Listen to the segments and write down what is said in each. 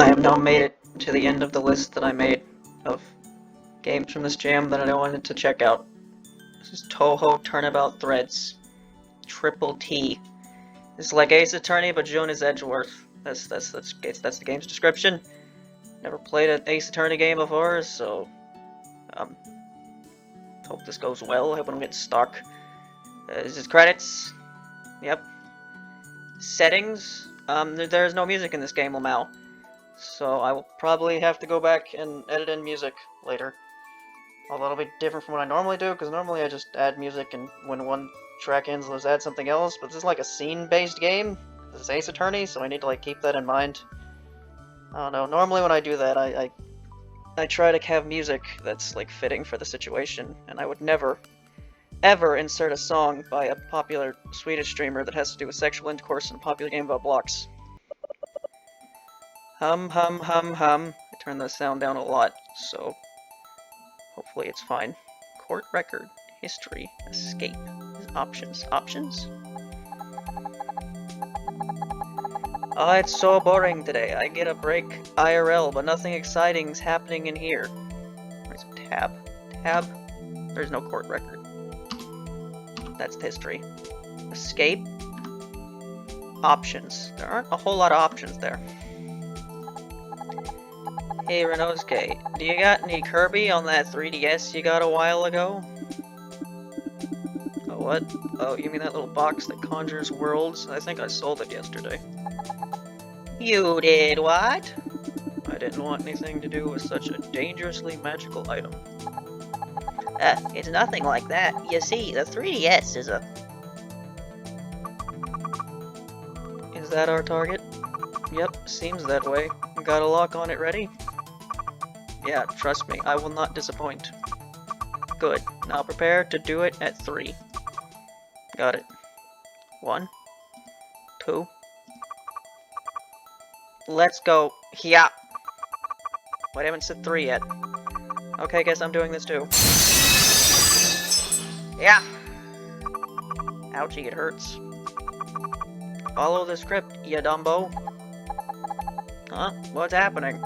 I have now made it to the end of the list that I made of games from this jam that I wanted to check out. This is Touhou Turnabout Threads. Triple T. It's like Ace Attorney, but Joon is Edgeworth. That's the game's description. Never played an Ace Attorney game before, so hope this goes well. I hope I don't get stuck. This is credits. Yep. Settings. There's no music in this game, Lamau. So I will probably have to go back and edit in music later. Although it'll be different from what I normally do, because normally I just add music and when one track ends, let's add something else. But this is like a scene-based game. This is Ace Attorney, so I need to like keep that in mind. I don't know. Normally when I do that, I try to have music that's like fitting for the situation, and I would never, ever insert a song by a popular Swedish streamer that has to do with sexual intercourse in a popular game about blocks. Hum, hum, hum, hum. I turned the sound down a lot, so hopefully it's fine. Court record, history, escape, options. Options? Oh, it's so boring today. I get a break IRL, but nothing exciting's happening in here. Where's tab? Tab? There's no court record. That's history. Escape. Options. There aren't a whole lot of options there. Hey Rinnosuke, do you got any Kirby on that 3DS you got a while ago? Oh, what? Oh, you mean that little box that conjures worlds? I think I sold it yesterday. You did what? I didn't want anything to do with such a dangerously magical item. It's nothing like that. You see, the 3DS is a... Is that our target? Yep, seems that way. Got a lock on it ready? Yeah, trust me, I will not disappoint. Good. Now prepare to do it at 3. Got it. 1, 2. Let's go. Yeah. Wait, I haven't said 3 yet. Okay, guess I'm doing this too. Yeah. Ouchie, it hurts. Follow the script, ya Dumbo. Huh? What's happening?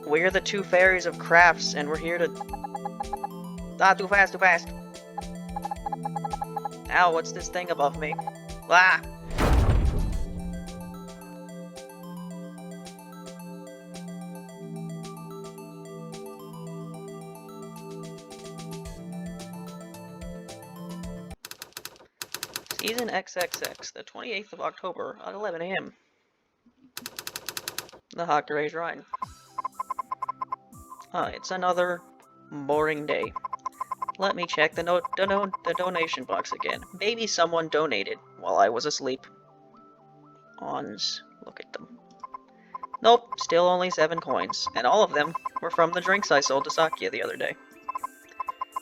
We're the 2 fairies of crafts, and we're here to... Ah, too fast, too fast. Ow, what's this thing above me? Ah! Season XXX, the 28th of October at 11 AM. The Hakure's Rhine. It's another boring day. Let me check the donation box again. Maybe someone donated while I was asleep. Ons. Look at them. Nope, still only 7 coins, and all of them were from the drinks I sold to Sakia the other day.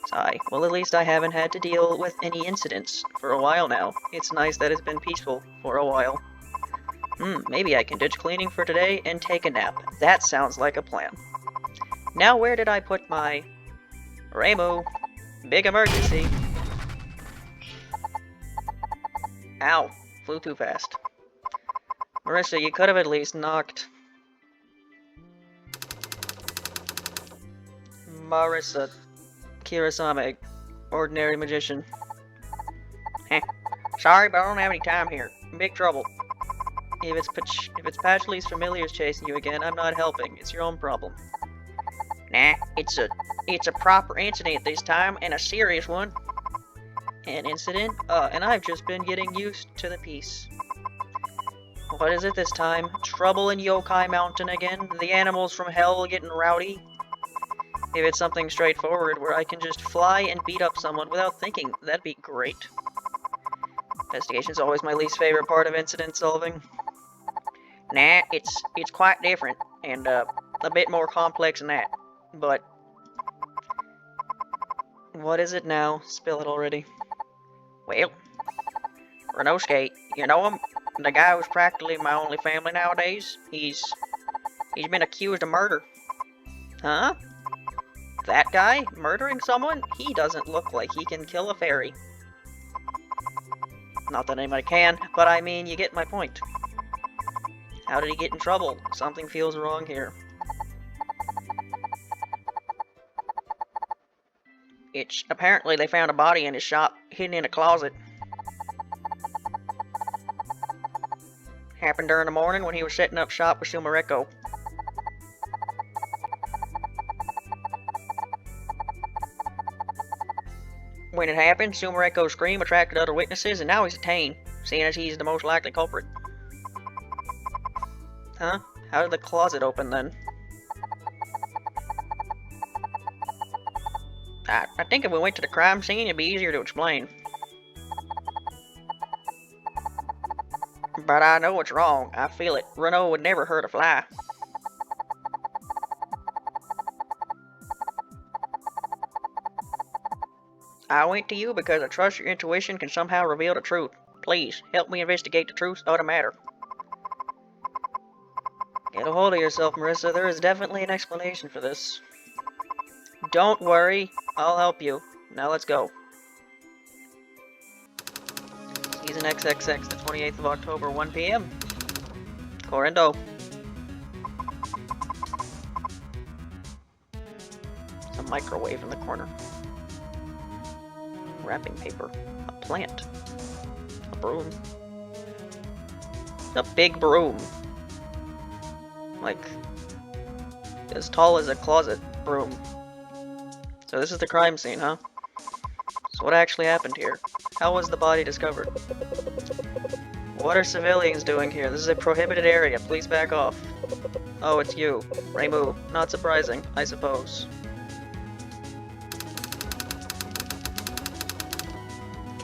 Sigh. Well, at least I haven't had to deal with any incidents for a while now. It's nice that it's been peaceful for a while. Maybe I can ditch cleaning for today and take a nap. That sounds like a plan. Now where did I put my... Reimu! Big emergency! Ow! Flew too fast. Marisa, you could have at least knocked... Marisa. Kirasame. Ordinary magician. Heh. Sorry, but I don't have any time here. Big trouble. If it's Patchley's familiars chasing you again, I'm not helping. It's your own problem. Nah, it's a proper incident this time, and a serious one. An incident? And I've just been getting used to the peace. What is it this time? Trouble in Yokai Mountain again? The animals from hell getting rowdy? If it's something straightforward where I can just fly and beat up someone without thinking, that'd be great. Investigation's always my least favorite part of incident solving. Nah, it's quite different, and a bit more complex than that. But what is it now? Spill it already. Well, Rinnosuke, you know him? The guy who's practically my only family nowadays. He's been accused of murder. Huh? That guy? Murdering someone? He doesn't look like he can kill a fairy. Not that anybody can, but I mean, you get my point. How did he get in trouble? Something feels wrong here. Apparently they found a body in his shop, hidden in a closet. Happened during the morning when he was setting up shop with Sumareko. When it happened, Sumareko's scream attracted other witnesses, and now he's detained, seeing as he's the most likely culprit. Huh? How did the closet open then? I think if we went to the crime scene, it'd be easier to explain. But I know what's wrong. I feel it. Renault would never hurt a fly. I went to you because I trust your intuition can somehow reveal the truth. Please, help me investigate the truth of the matter. Get a hold of yourself, Marisa. There is definitely an explanation for this. Don't worry. I'll help you. Now let's go. Season XXX, the 28th of October, 1 p.m. Corriendo. There's a microwave in the corner. Wrapping paper. A plant. A broom. A big broom. Like, as tall as a closet broom. So this is the crime scene, huh? So what actually happened here? How was the body discovered? What are civilians doing here? This is a prohibited area. Please back off. Oh, it's you. Reimu. Not surprising, I suppose.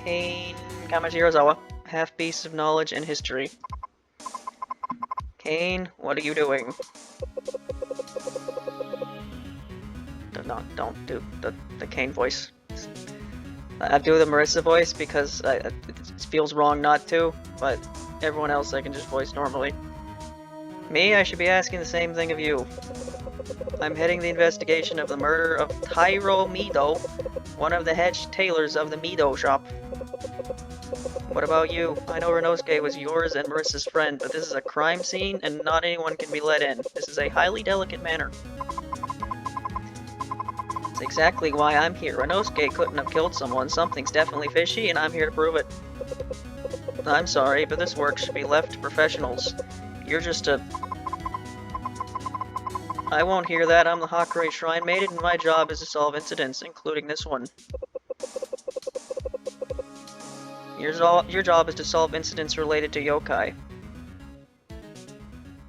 Kane Kamashirazawa. Half piece of knowledge and history. Kane, what are you doing? Don't do the Kane voice. I do the Marisa voice because it feels wrong not to, but everyone else I can just voice normally. Me, I should be asking the same thing of you. I'm heading the investigation of the murder of Tairo Mido, one of the head tailors of the Mido shop. What about you? I know Rinnosuke was yours and Marisa's friend, but this is a crime scene and not anyone can be let in. This is a highly delicate matter. That's exactly why I'm here. Rinnosuke couldn't have killed someone. Something's definitely fishy, and I'm here to prove it. I'm sorry, but this work should be left to professionals. You're just a... I won't hear that. I'm the Hakurei Shrine Maiden, and my job is to solve incidents, including this one. Your job is to solve incidents related to yokai.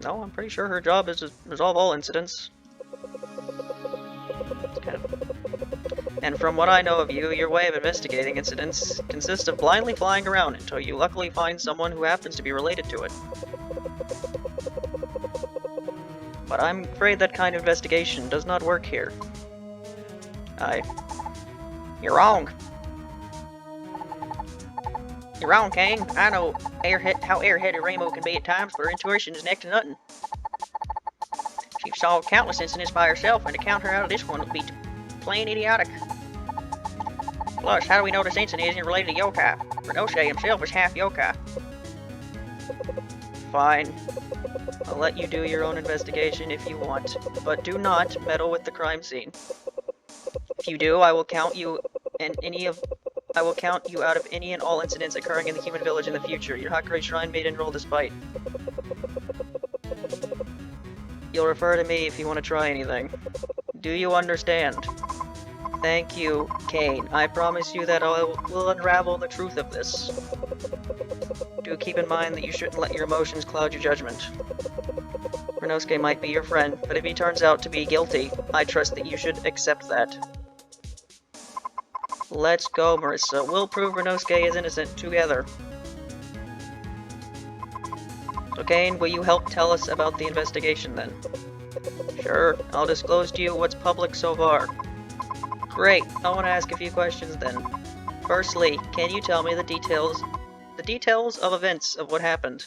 No, I'm pretty sure her job is to resolve all incidents. And from what I know of you, your way of investigating incidents consists of blindly flying around until you luckily find someone who happens to be related to it. But I'm afraid that kind of investigation does not work here. You're wrong. You're wrong, Kane. I know how airheaded Reimu can be at times, but her intuition is next to nothing. She's solved countless incidents by herself, and to count her out of this one would be plain idiotic. Plus, how do we know this incident isn't related to yokai? Rinnosuke himself is half yokai. Fine. I'll let you do your own investigation if you want, but do not meddle with the crime scene. If you do, I will count you out of any and all incidents occurring in the human village in the future. Your Hakurei Shrine Maiden roll despite. You'll refer to me if you want to try anything. Do you understand? Thank you, Kane. I promise you that I will unravel the truth of this. Do keep in mind that you shouldn't let your emotions cloud your judgment. Rinnosuke might be your friend, but if he turns out to be guilty, I trust that you should accept that. Let's go, Marisa. We'll prove Rinnosuke is innocent together. So Kane, will you help tell us about the investigation then? Sure, I'll disclose to you what's public so far. Great, I want to ask a few questions then. Firstly, can you tell me the details of events of what happened?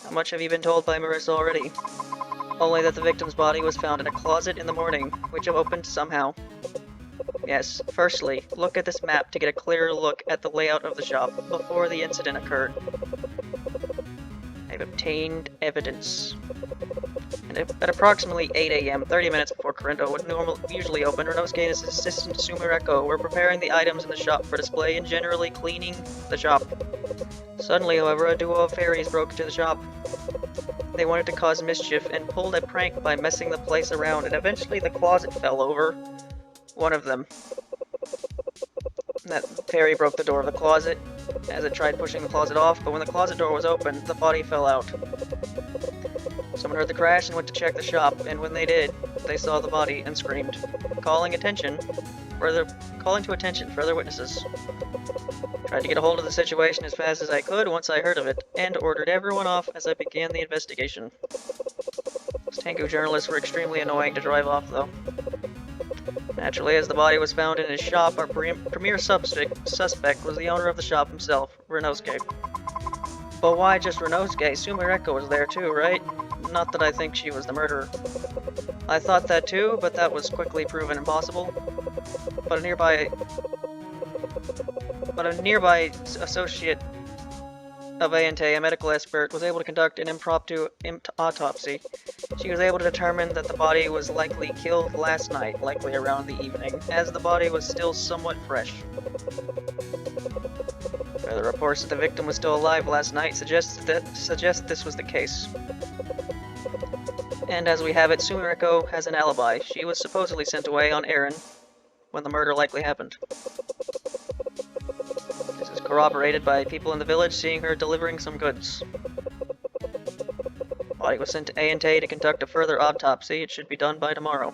How much have you been told by Marisa already? Only that the victim's body was found in a closet in the morning, which opened somehow. Yes, firstly, look at this map to get a clearer look at the layout of the shop before the incident occurred. I've obtained evidence. And at approximately 8 a.m., 30 minutes before Korindo would usually open, Rinnosuke and his assistant Sumireko were preparing the items in the shop for display and generally cleaning the shop. Suddenly, however, a duo of fairies broke into the shop. They wanted to cause mischief and pulled a prank by messing the place around, and eventually the closet fell over one of them. That fairy broke the door of the closet as it tried pushing the closet off, but when the closet door was open, the body fell out. Someone heard the crash and went to check the shop, and when they did, they saw the body and screamed, calling to attention further witnesses. Tried to get a hold of the situation as fast as I could once I heard of it, and ordered everyone off as I began the investigation. Those Tengu journalists were extremely annoying to drive off, though. Naturally, as the body was found in his shop, our premier suspect was the owner of the shop himself, Rinnosuke. But why just Rinnosuke? Sumireko was there too, right? Not that I think she was the murderer. I thought that too, but that was quickly proven impossible. But a nearby associate of Ayante, a medical expert, was able to conduct an impromptu autopsy. She was able to determine that the body was likely killed last night, likely around the evening, as the body was still somewhat fresh. Further reports that the victim was still alive last night suggest this was the case. And as we have it, Sumireko has an alibi. She was supposedly sent away on errand when the murder likely happened. This is corroborated by people in the village seeing her delivering some goods. The body was sent to Ayante to conduct a further autopsy. It should be done by tomorrow.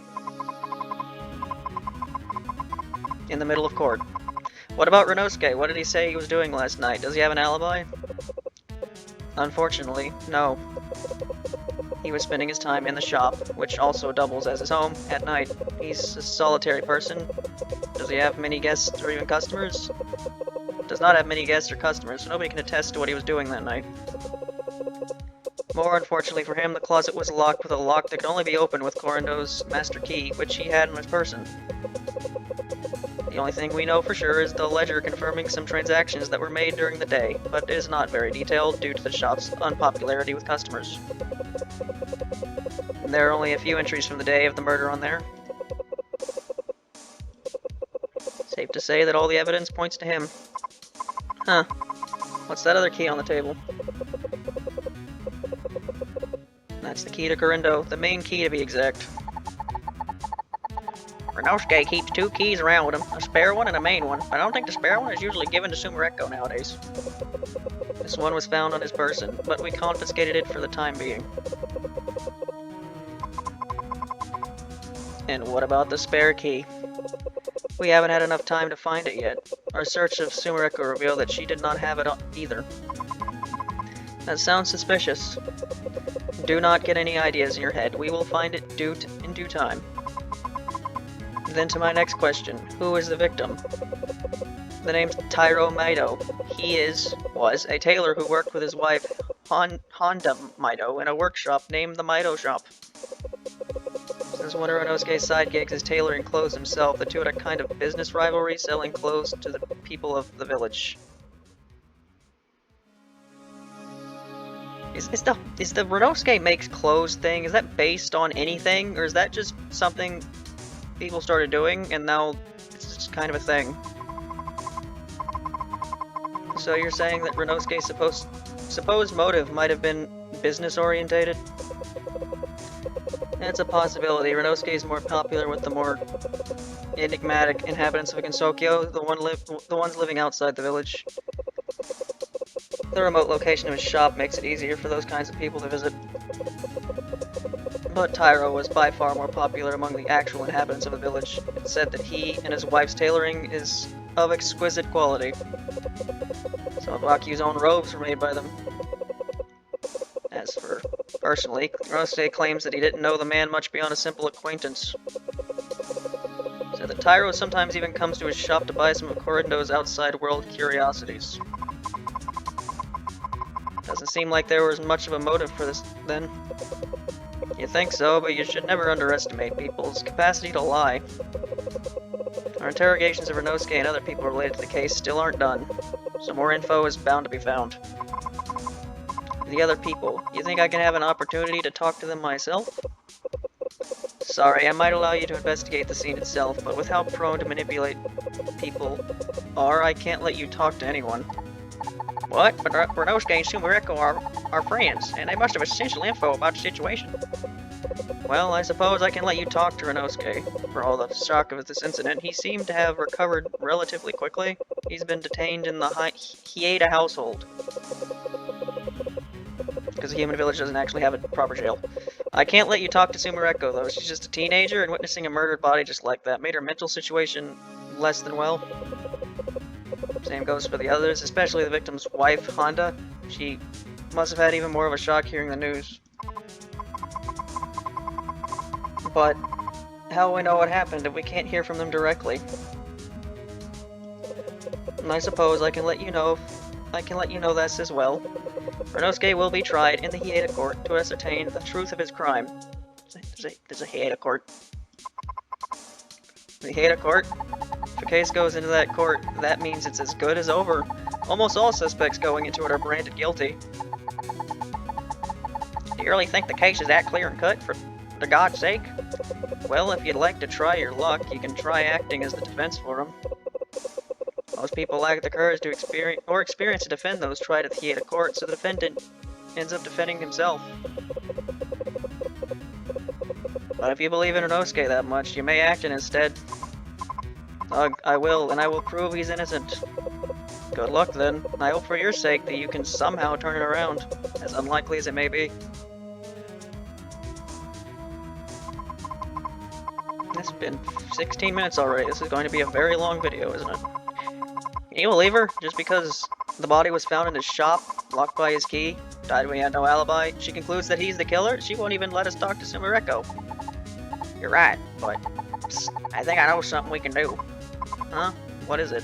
In the middle of court. What about Rinnosuke? What did he say he was doing last night? Does he have an alibi? Unfortunately, no. He was spending his time in the shop, which also doubles as his home, at night. He's a solitary person. Does he have many guests or even customers? Does not have many guests or customers, so nobody can attest to what he was doing that night. More unfortunately for him, the closet was locked with a lock that could only be opened with Korindo's master key, which he had in his person. The only thing we know for sure is the ledger confirming some transactions that were made during the day, but it is not very detailed due to the shop's unpopularity with customers. And there are only a few entries from the day of the murder on there. Safe to say that all the evidence points to him. Huh. What's that other key on the table? That's the key to Korindo, the main key to be exact. Rinnosuke keeps 2 keys around with him, a spare one and a main one, but I don't think the spare one is usually given to Sumireko nowadays. This one was found on his person, but we confiscated it for the time being. And what about the spare key? We haven't had enough time to find it yet. Our search of Sumireko revealed that she did not have it either. That sounds suspicious. Do not get any ideas in your head. We will find it in due time. Then to my next question, who is the victim? The name's Tairo Maido. He was a tailor who worked with his wife, Honda Maido, in a workshop named the Maido Shop. Since one of Rinnosuke's side gigs is tailoring clothes himself, the two had a kind of business rivalry, selling clothes to the people of the village. Is the Rinnosuke makes clothes thing, is that based on anything, or is that just something people started doing, and now it's just kind of a thing? So you're saying that Rinnosuke's supposed motive might have been business-orientated? That's a possibility. Rinnosuke is more popular with the more enigmatic inhabitants of Gensokyo, the ones living outside the village. The remote location of his shop makes it easier for those kinds of people to visit. But Tairo was by far more popular among the actual inhabitants of the village. It's said that he and his wife's tailoring is of exquisite quality. Some of Akiu's own robes were made by them. As for personally, Rinnosuke claims that he didn't know the man much beyond a simple acquaintance. Said that Tairo sometimes even comes to his shop to buy some of Korindo's outside world curiosities. Doesn't seem like there was much of a motive for this, then. You think so, but you should never underestimate people's capacity to lie. Our interrogations of Rinnosuke and other people related to the case still aren't done, so more info is bound to be found. The other people. You think I can have an opportunity to talk to them myself? Sorry, I might allow you to investigate the scene itself, but with how prone to manipulate people are, I can't let you talk to anyone. What? But Rinnosuke and Sumereko are friends, and they must have essential info about the situation. Well, I suppose I can let you talk to Rinnosuke. For all the shock of this incident, he seemed to have recovered relatively quickly. He's been detained in the Hieda household. Because the human village doesn't actually have a proper jail. I can't let you talk to Sumereko, though. She's just a teenager, and witnessing a murdered body just like that made her mental situation less than well. Same goes for the others, especially the victim's wife, Honda. She must have had even more of a shock hearing the news. But how will we know what happened if we can't hear from them directly? And I suppose I can let you know this as well. Rinnosuke will be tried in the Hieda court to ascertain the truth of his crime. There's a Hieda court. The Hieda court? If a case goes into that court, that means it's as good as over. Almost all suspects going into it are branded guilty. Do you really think the case is that clear and cut, for God's sake? Well, if you'd like to try your luck, you can try acting as the defense for him. Most people lack the courage to experience to defend those tried at the Hieda court, so the defendant ends up defending himself. But if you believe in Rinnosuke that much, you may act in his stead. I will, and I will prove he's innocent. Good luck then. I hope for your sake that you can somehow turn it around, as unlikely as it may be. It's been 16 minutes already. This is going to be a very long video, isn't it? Can you believe her? Just because the body was found in his shop, locked by his key, died when he had no alibi, she concludes that he's the killer? She won't even let us talk to Sumereko. You're right, but I think I know something we can do. Huh? What is it?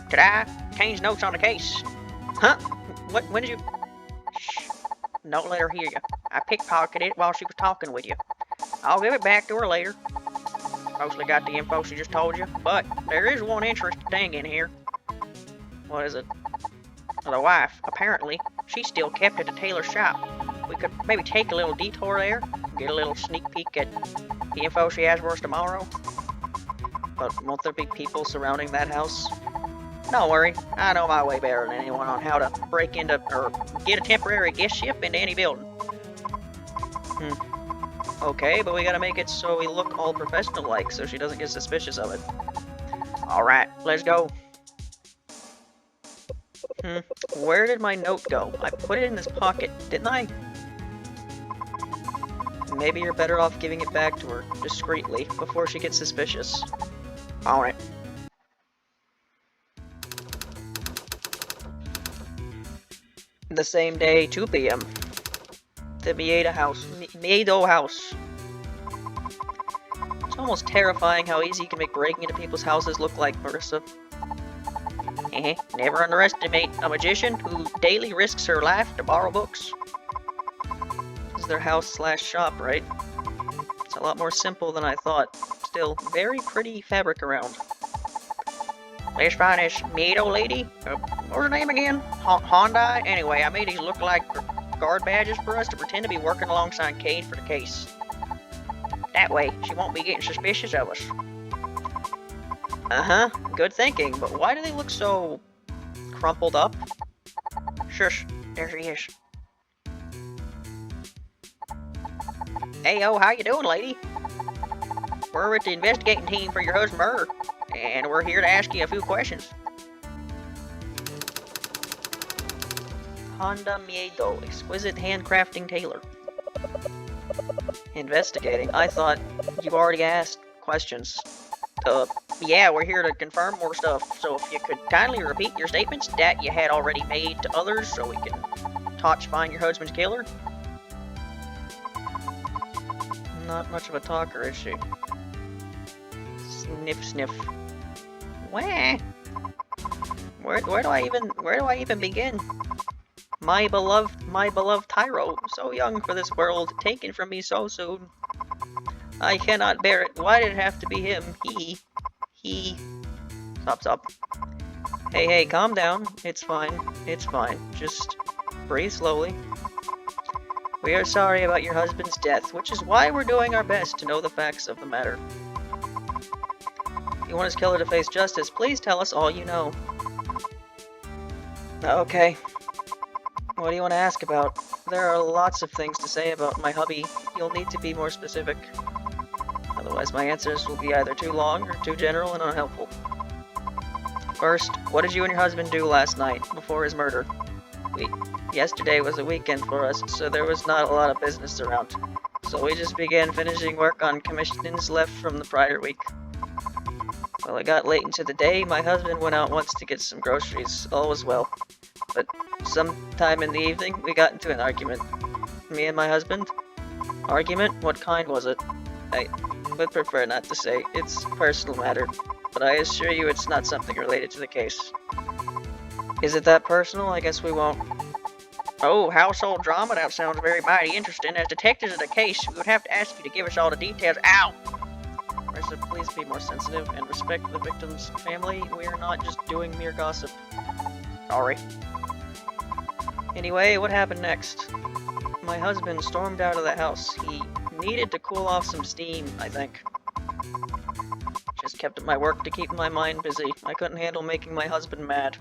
Could I change notes on the case? Huh? When did you... Shh. Don't let her hear you. I pickpocketed it while she was talking with you. I'll give it back to her later. Mostly got the info she just told you, but there is one interesting thing in here. What is it? The wife, apparently, she's still kept at the tailor's shop. We could maybe take a little detour there, get a little sneak peek at the info she has for us tomorrow. But won't there be people surrounding that house? Don't worry, I know my way better than anyone on how to break into or get a temporary guest ship into any building. Okay, but we gotta make it so we look all professional-like, so she doesn't get suspicious of it. Alright, let's go. Where did my note go? I put it in this pocket, didn't I? Maybe you're better off giving it back to her, discreetly, before she gets suspicious. On it. The same day, 2 p.m. The Miedo house. It's almost terrifying how easy you can make breaking into people's houses look like, Marisa. Never underestimate a magician who daily risks her life to borrow books. This is their house/shop, right? It's a lot more simple than I thought. Still, very pretty fabric around. Let's find this Miedo lady. What's her name again? Honda? Anyway, I made these look like guard badges for us to pretend to be working alongside Cade for the case. That way, she won't be getting suspicious of us. Uh-huh, good thinking, but why do they look so... crumpled up? Shush, there she is. Hey-o, how you doing, lady? We're with the investigating team for your husband's murder, and we're here to ask you a few questions. Honda Miedo, exquisite handcrafting tailor. Investigating? I thought you already asked questions. Yeah, we're here to confirm more stuff, so if you could kindly repeat your statements that you had already made to others so we can find your husband's killer. Not much of a talker, is she? Sniff, sniff. Wah. Where do I even begin? My beloved Tyro, so young for this world, taken from me so soon. I cannot bear it. Why did it have to be him? He... Stop. Hey, calm down. It's fine. Just breathe slowly. We are sorry about your husband's death, which is why we're doing our best to know the facts of the matter. If you want his killer to face justice, please tell us all you know. Okay. What do you want to ask about? There are lots of things to say about my hubby. You'll need to be more specific. Otherwise, my answers will be either too long or too general and unhelpful. First, what did you and your husband do last night, before his murder? Yesterday was a weekend for us, so there was not a lot of business around. So we just began finishing work on commissions left from the prior week. Well, it got late into the day. My husband went out once to get some groceries. All was well. But sometime in the evening, we got into an argument. Me and my husband? Argument? What kind was it? I would prefer not to say. It's a personal matter. But I assure you it's not something related to the case. Is it that personal? I guess we won't. Oh, household drama? That sounds very mighty interesting. As detectives of the case, we would have to ask you to give us all the details. Ow! Marisa, please be more sensitive and respect the victim's family. We are not just doing mere gossip. Sorry. Anyway, what happened next? My husband stormed out of the house. He needed to cool off some steam, I think. Just kept at my work to keep my mind busy. I couldn't handle making my husband mad.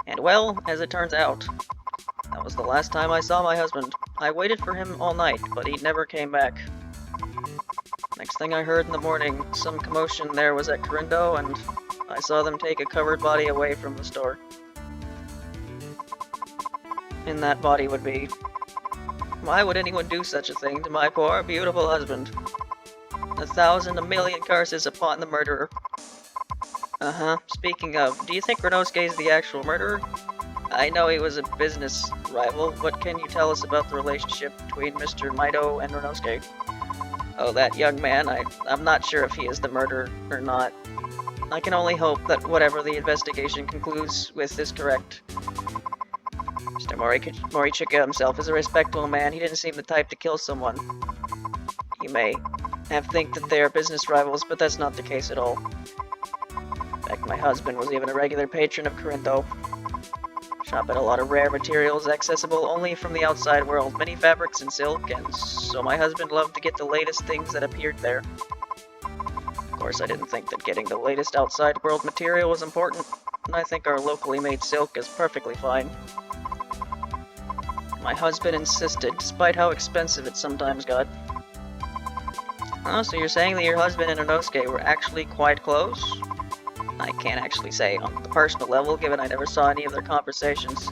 And well, as it turns out, that was the last time I saw my husband. I waited for him all night, but he never came back. Next thing I heard in the morning, some commotion there was at Corindo, and I saw them take a covered body away from the store. And that body would be... Why would anyone do such a thing to my poor, beautiful husband? 1,000, a million curses upon the murderer. Speaking of, do you think Rinnosuke is the actual murderer? I know he was a business rival. What can you tell us about the relationship between Mr. Mito and Rinnosuke? Oh, that young man, I'm not sure if he is the murderer or not. I can only hope that whatever the investigation concludes with is correct. Mr. Morichika himself is a respectable man. He didn't seem the type to kill someone. You may think that they are business rivals, but that's not the case at all. In fact, my husband was even a regular patron of Corindo. Shop had a lot of rare materials accessible only from the outside world, many fabrics and silk, and so my husband loved to get the latest things that appeared there. Of course, I didn't think that getting the latest outside world material was important, and I think our locally made silk is perfectly fine. My husband insisted, despite how expensive it sometimes got. Oh, so you're saying that your husband and Rinnosuke were actually quite close? I can't actually say on the personal level, given I never saw any of their conversations.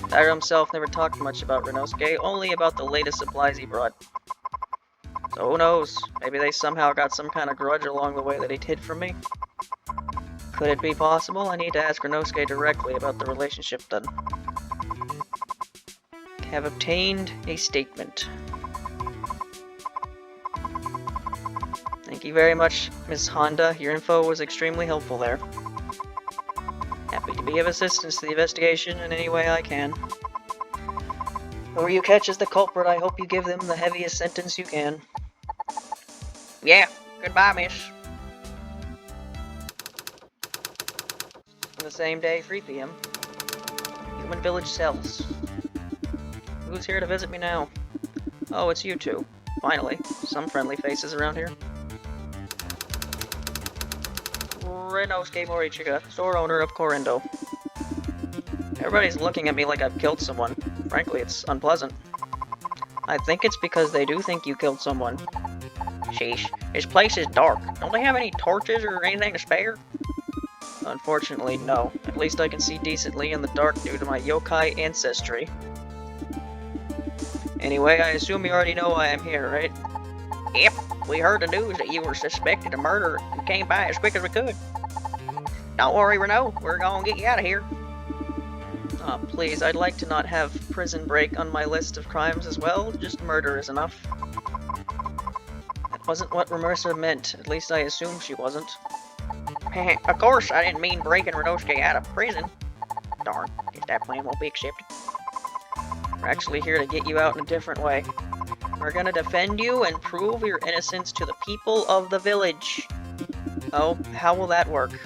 Taira himself never talked much about Rinnosuke, only about the latest supplies he brought. So who knows, maybe they somehow got some kind of grudge along the way that he'd hid from me? Could it be possible? I need to ask Rinnosuke directly about the relationship then. Have obtained a statement. Thank you very much, Miss Honda. Your info was extremely helpful there. Happy to be of assistance to the investigation in any way I can. Whoever you catch as the culprit, I hope you give them the heaviest sentence you can. Yeah, goodbye, miss. On the same day, 3 p.m. Human Village cells. Who's here to visit me now? Oh, it's you two. Finally, some friendly faces around here. Rinnosuke Morichika, store owner of Corindo. Everybody's looking at me like I've killed someone. Frankly, it's unpleasant. I think it's because they do think you killed someone. Sheesh, this place is dark. Don't they have any torches or anything to spare? Unfortunately, no. At least I can see decently in the dark due to my yokai ancestry. Anyway, I assume you already know why I'm here, right? Yep, we heard the news that you were suspected of murder and came by as quick as we could. Don't worry, Renault, we're gonna get you out of here. Please, I'd like to not have prison break on my list of crimes as well. Just murder is enough. That wasn't what Marisa meant. At least I assume she wasn't. Of course, I didn't mean breaking Rinnosuke out of prison. Darn, guess that plan won't be accepted. We're actually here to get you out in a different way. We're gonna defend you and prove your innocence to the people of the village. Oh, how will that work?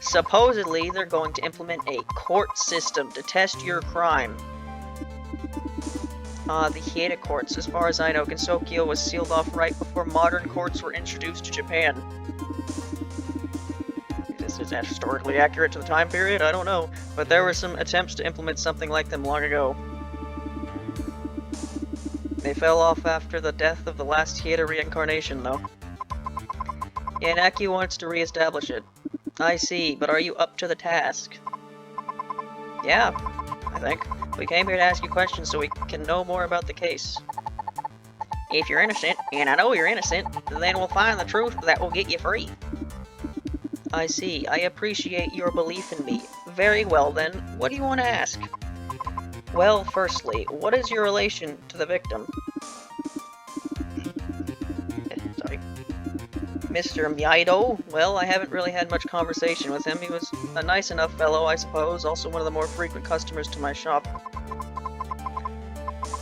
Supposedly, they're going to implement a court system to test your crime. The Hieda courts. As far as I know, Gensokyo was sealed off right before modern courts were introduced to Japan. Is that historically accurate to the time period? I don't know. But there were some attempts to implement something like them long ago. They fell off after the death of the last Hieda reincarnation, though. Yanaki wants to re-establish it. I see, but are you up to the task? Yeah, I think. We came here to ask you questions so we can know more about the case. If you're innocent, and I know you're innocent, then we'll find the truth that will get you free. I see. I appreciate your belief in me. Very well then, what do you want to ask? Well, firstly, what is your relation to the victim? Sorry. Mr. Miyaido? Well, I haven't really had much conversation with him. He was a nice enough fellow, I suppose, also one of the more frequent customers to my shop.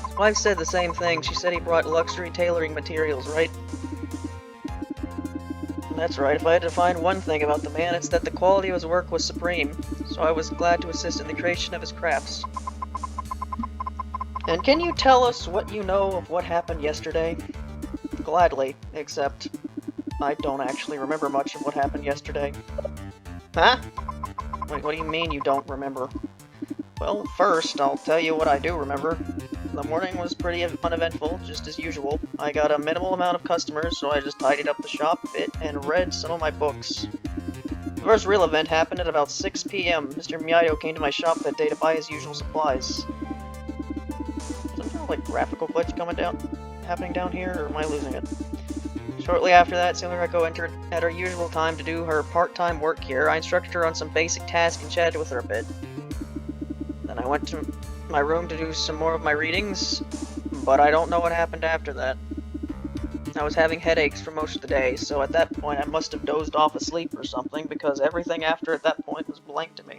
His wife said the same thing. She said he brought luxury tailoring materials, right? That's right. If I had to find one thing about the man, it's that the quality of his work was supreme, so I was glad to assist in the creation of his crafts. And can you tell us what you know of what happened yesterday? Gladly, except I don't actually remember much of what happened yesterday. Huh? Wait, what do you mean you don't remember? Well, first, I'll tell you what I do remember. The morning was pretty uneventful, just as usual. I got a minimal amount of customers, so I just tidied up the shop a bit and read some of my books. The first real event happened at about 6 p.m. Mr. Miyaido came to my shop that day to buy his usual supplies. Some kind of like graphical glitch happening down here, or am I losing it? Shortly after that, Sumireko entered at her usual time to do her part-time work here. I instructed her on some basic tasks and chatted with her a bit. Then I went to my room to do some more of my readings, but I don't know what happened after that. I was having headaches for most of the day, so at that point I must have dozed off asleep or something, because everything after at that point was blank to me.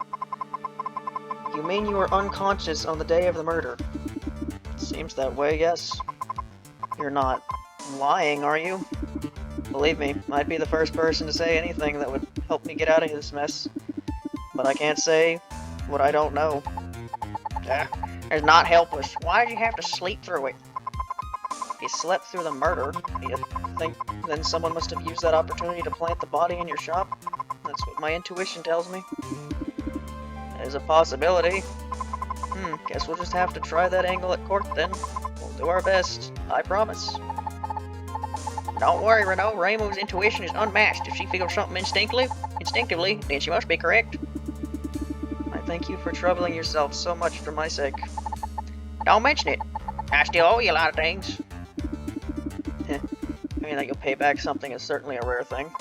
You mean you were unconscious on the day of the murder? Seems that way, yes. You're not lying, are you? Believe me, I'd be the first person to say anything that would help me get out of this mess. But I can't say what I don't know. It's not helpless. Why did you have to sleep through it? If you slept through the murder, do you think then someone must have used that opportunity to plant the body in your shop? That's what my intuition tells me. There's a possibility. Guess we'll just have to try that angle at court then. We'll do our best, I promise. Don't worry, Renault. Reimu's intuition is unmatched. If she feels something instinctively, then she must be correct. I thank you for troubling yourself so much for my sake. Don't mention it. I still owe you a lot of things. I mean, that you'll pay back something is certainly a rare thing.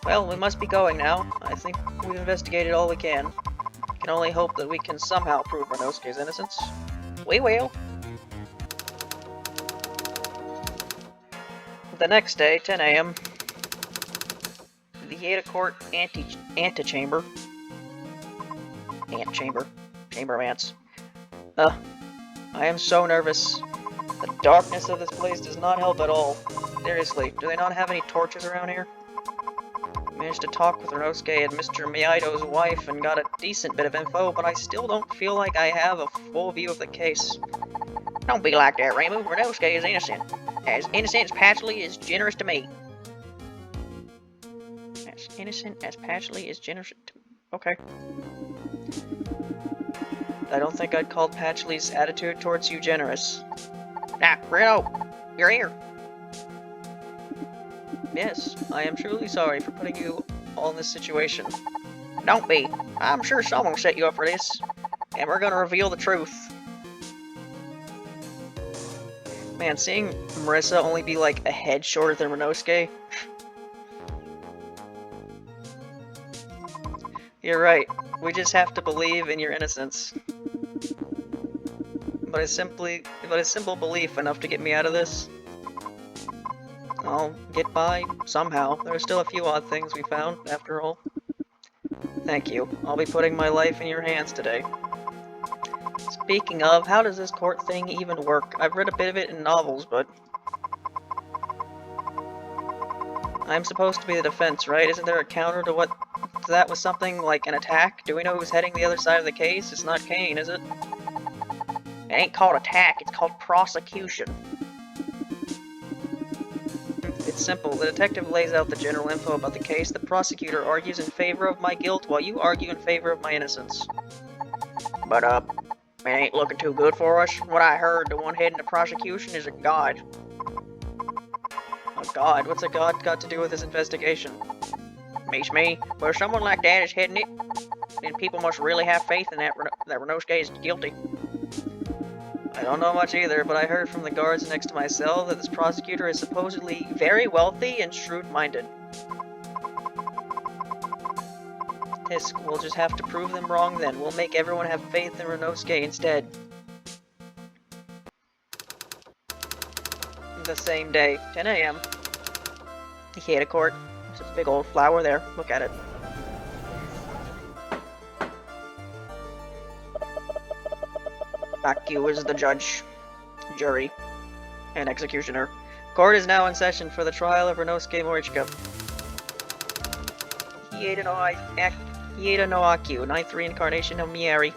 Well, we must be going now. I think we've investigated all we can. Can only hope that we can somehow prove Rinnosuke's innocence. We will. The next day, 10 a.m. The Hieda Court antechamber. Antchamber. Chamber of ants. I am so nervous. The darkness of this place does not help at all. Seriously, do they not have any torches around here? I managed to talk with Rinnosuke and Mr. Miyaido's wife and got a decent bit of info, but I still don't feel like I have a full view of the case. Don't be like that, Reimu. Rinnosuke is innocent. As innocent as Patchley is generous to me. As innocent as Patchley is generous to me. Okay. I don't think I'd call Patchley's attitude towards you generous. Ah, Reno! You're here! Yes, I am truly sorry for putting you all in this situation. Don't be. I'm sure someone set you up for this. And we're gonna reveal the truth. Man, seeing Marisa only be like a head shorter than Rinnosuke. You're right. We just have to believe in your innocence. But is simple belief enough to get me out of this? I'll get by somehow. There are still a few odd things we found, after all. Thank you. I'll be putting my life in your hands today. Speaking of, how does this court thing even work? I've read a bit of it in novels, but... I'm supposed to be the defense, right? Isn't there a counter to that was something like an attack? Do we know who's heading the other side of the case? It's not Kane, is it? It ain't called attack, it's called prosecution. It's simple. The detective lays out the general info about the case. The prosecutor argues in favor of my guilt, while you argue in favor of my innocence. But, it ain't looking too good for us. From what I heard, the one heading the prosecution is a god. A god? What's a god got to do with this investigation? Beats me. But if someone like that is heading it, then people must really have faith in that Rinnosuke is guilty. I don't know much either, but I heard from the guards next to my cell that this prosecutor is supposedly very wealthy and shrewd-minded. Hisk, we'll just have to prove them wrong then. We'll make everyone have faith in Rinnosuke instead. The same day, 10 a.m. The Heda Court. There's a big old flower there. Look at it. Aku is the judge, jury, and executioner. Court is now in session for the trial of Rinnosuke Morichika. Heda no Aku, 9th reincarnation of Mieri.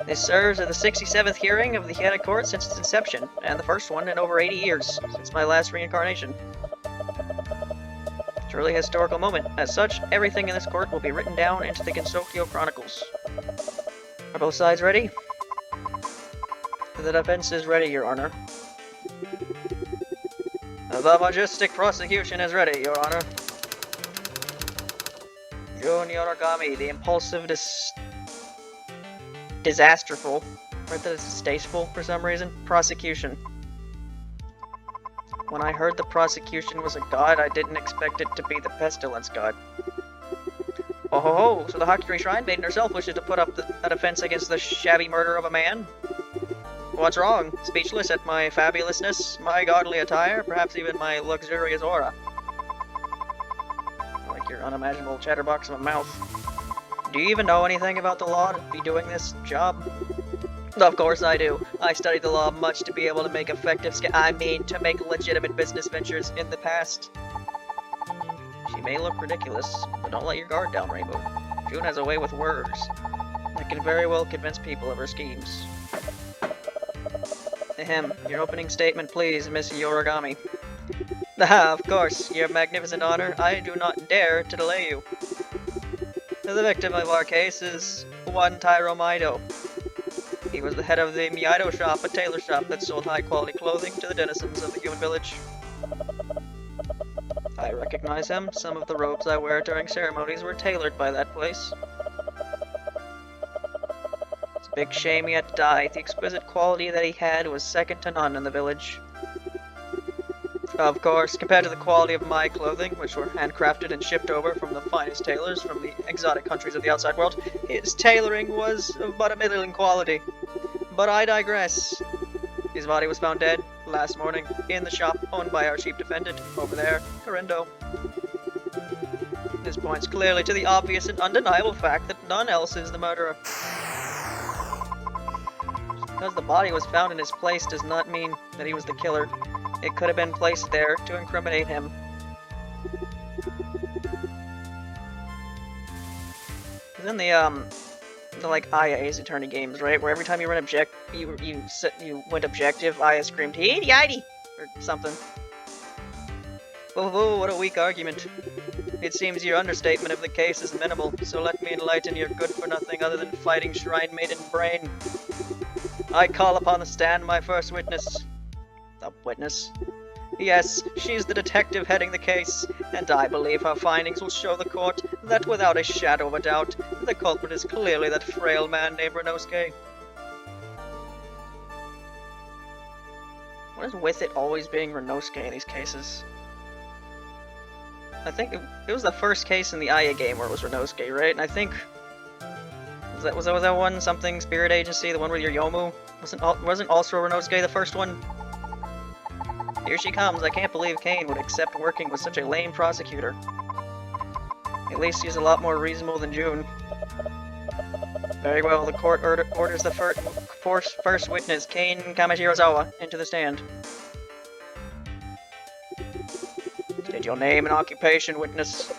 This serves as the 67th hearing of the Heda Court since its inception, and the first one in over 80 years, since my last reincarnation. Truly historical moment. As such, everything in this court will be written down into the Gensokyo Chronicles. Are both sides ready? The defense is ready, Your Honor. The majestic prosecution is ready, Your Honor. Joon Yorogami, the impulsive, disasterful, or distasteful for some reason, prosecution. When I heard the prosecution was a god, I didn't expect it to be the pestilence god. Oh ho ho, so the Hakuri Shrine maiden herself wishes to put up a defense against the shabby murder of a man? What's wrong? Speechless at my fabulousness, my godly attire, perhaps even my luxurious aura. Like your unimaginable chatterbox of a mouth. Do you even know anything about the law to be doing this job? Of course I do. I studied the law much to be able to make to make legitimate business ventures in the past. She may look ridiculous, but don't let your guard down, Reimu. Joon has a way with words that can very well convince people of her schemes. Ahem. Your opening statement, please, Miss Yorogami. Ah, of course, Your Magnificent Honor. I do not dare to delay you. The victim of our case is one Tairo Maido. He was the head of the Miyaido shop, a tailor shop that sold high-quality clothing to the denizens of the human village. I recognize him. Some of the robes I wear during ceremonies were tailored by that place. It's a big shame he had to die. The exquisite quality that he had was second to none in the village. Of course, compared to the quality of my clothing, which were handcrafted and shipped over from the finest tailors from the exotic countries of the outside world, his tailoring was of but a middling quality. But I digress. His body was found dead last morning in the shop owned by our chief defendant over there, Corindo. This points clearly to the obvious and undeniable fact that none else is the murderer. Because the body was found in his place does not mean that he was the killer. It could have been placed there to incriminate him. Isn't the like Aya Ace Attorney games, right? Where every time you run you went objective, Aya screamed "Heidi!" or something. Oh, what a weak argument. It seems your understatement of the case is minimal, so let me enlighten your good-for-nothing other than fighting shrine maiden brain. I call upon the stand my first witness. The witness? Yes, she's the detective heading the case, and I believe her findings will show the court that without a shadow of a doubt, the culprit is clearly that frail man named Rinnosuke. What is with it always being Rinnosuke in these cases? I think it was the first case in the Aya game where it was Rinnosuke, right? And I think was that one something Spirit Agency, the one with your Yomu? Wasn't also Rinnosuke the first one? Here she comes. I can't believe Kane would accept working with such a lame prosecutor. At least he's a lot more reasonable than Joon. Very well, the court orders the first witness, Kane Kamashirozawa, into the stand. State your name and occupation, witness.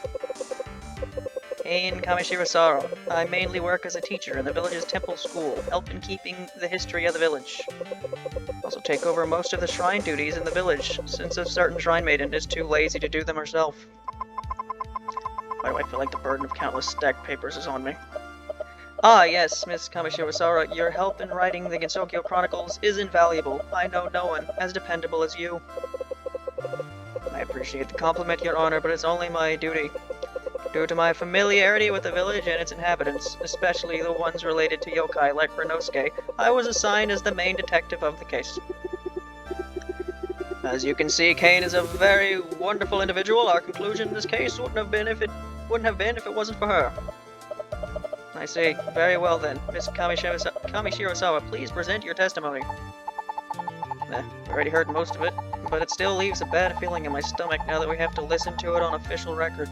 Ain Kamishiro-sara. I mainly work as a teacher in the village's temple school, help in keeping the history of the village. Also take over most of the shrine duties in the village, since a certain shrine maiden is too lazy to do them herself. Why do I feel like the burden of countless stacked papers is on me? Ah, yes, Miss Kamishiro-sara, your help in writing the Gensokyo Chronicles is invaluable. I know no one as dependable as you. I appreciate the compliment, Your Honor, but it's only my duty. Due to my familiarity with the village and its inhabitants, especially the ones related to yokai like Rinnosuke, I was assigned as the main detective of the case. As you can see, Kane is a very wonderful individual. Our conclusion in this case wouldn't have been if it wasn't for her. I see. Very well then. Miss Kamishiro-sara, please present your testimony. I already heard most of it, but it still leaves a bad feeling in my stomach now that we have to listen to it on official record.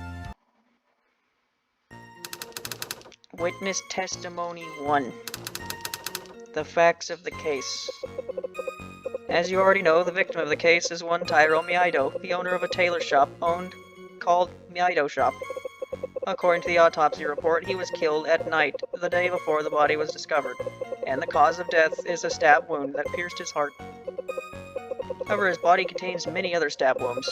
Witness Testimony 1. The facts of the case. As you already know, the victim of the case is one Tairo Miyaido, the owner of a tailor shop called Miyaido Shop. According to the autopsy report, he was killed at night, the day before the body was discovered, and the cause of death is a stab wound that pierced his heart. However, his body contains many other stab wounds.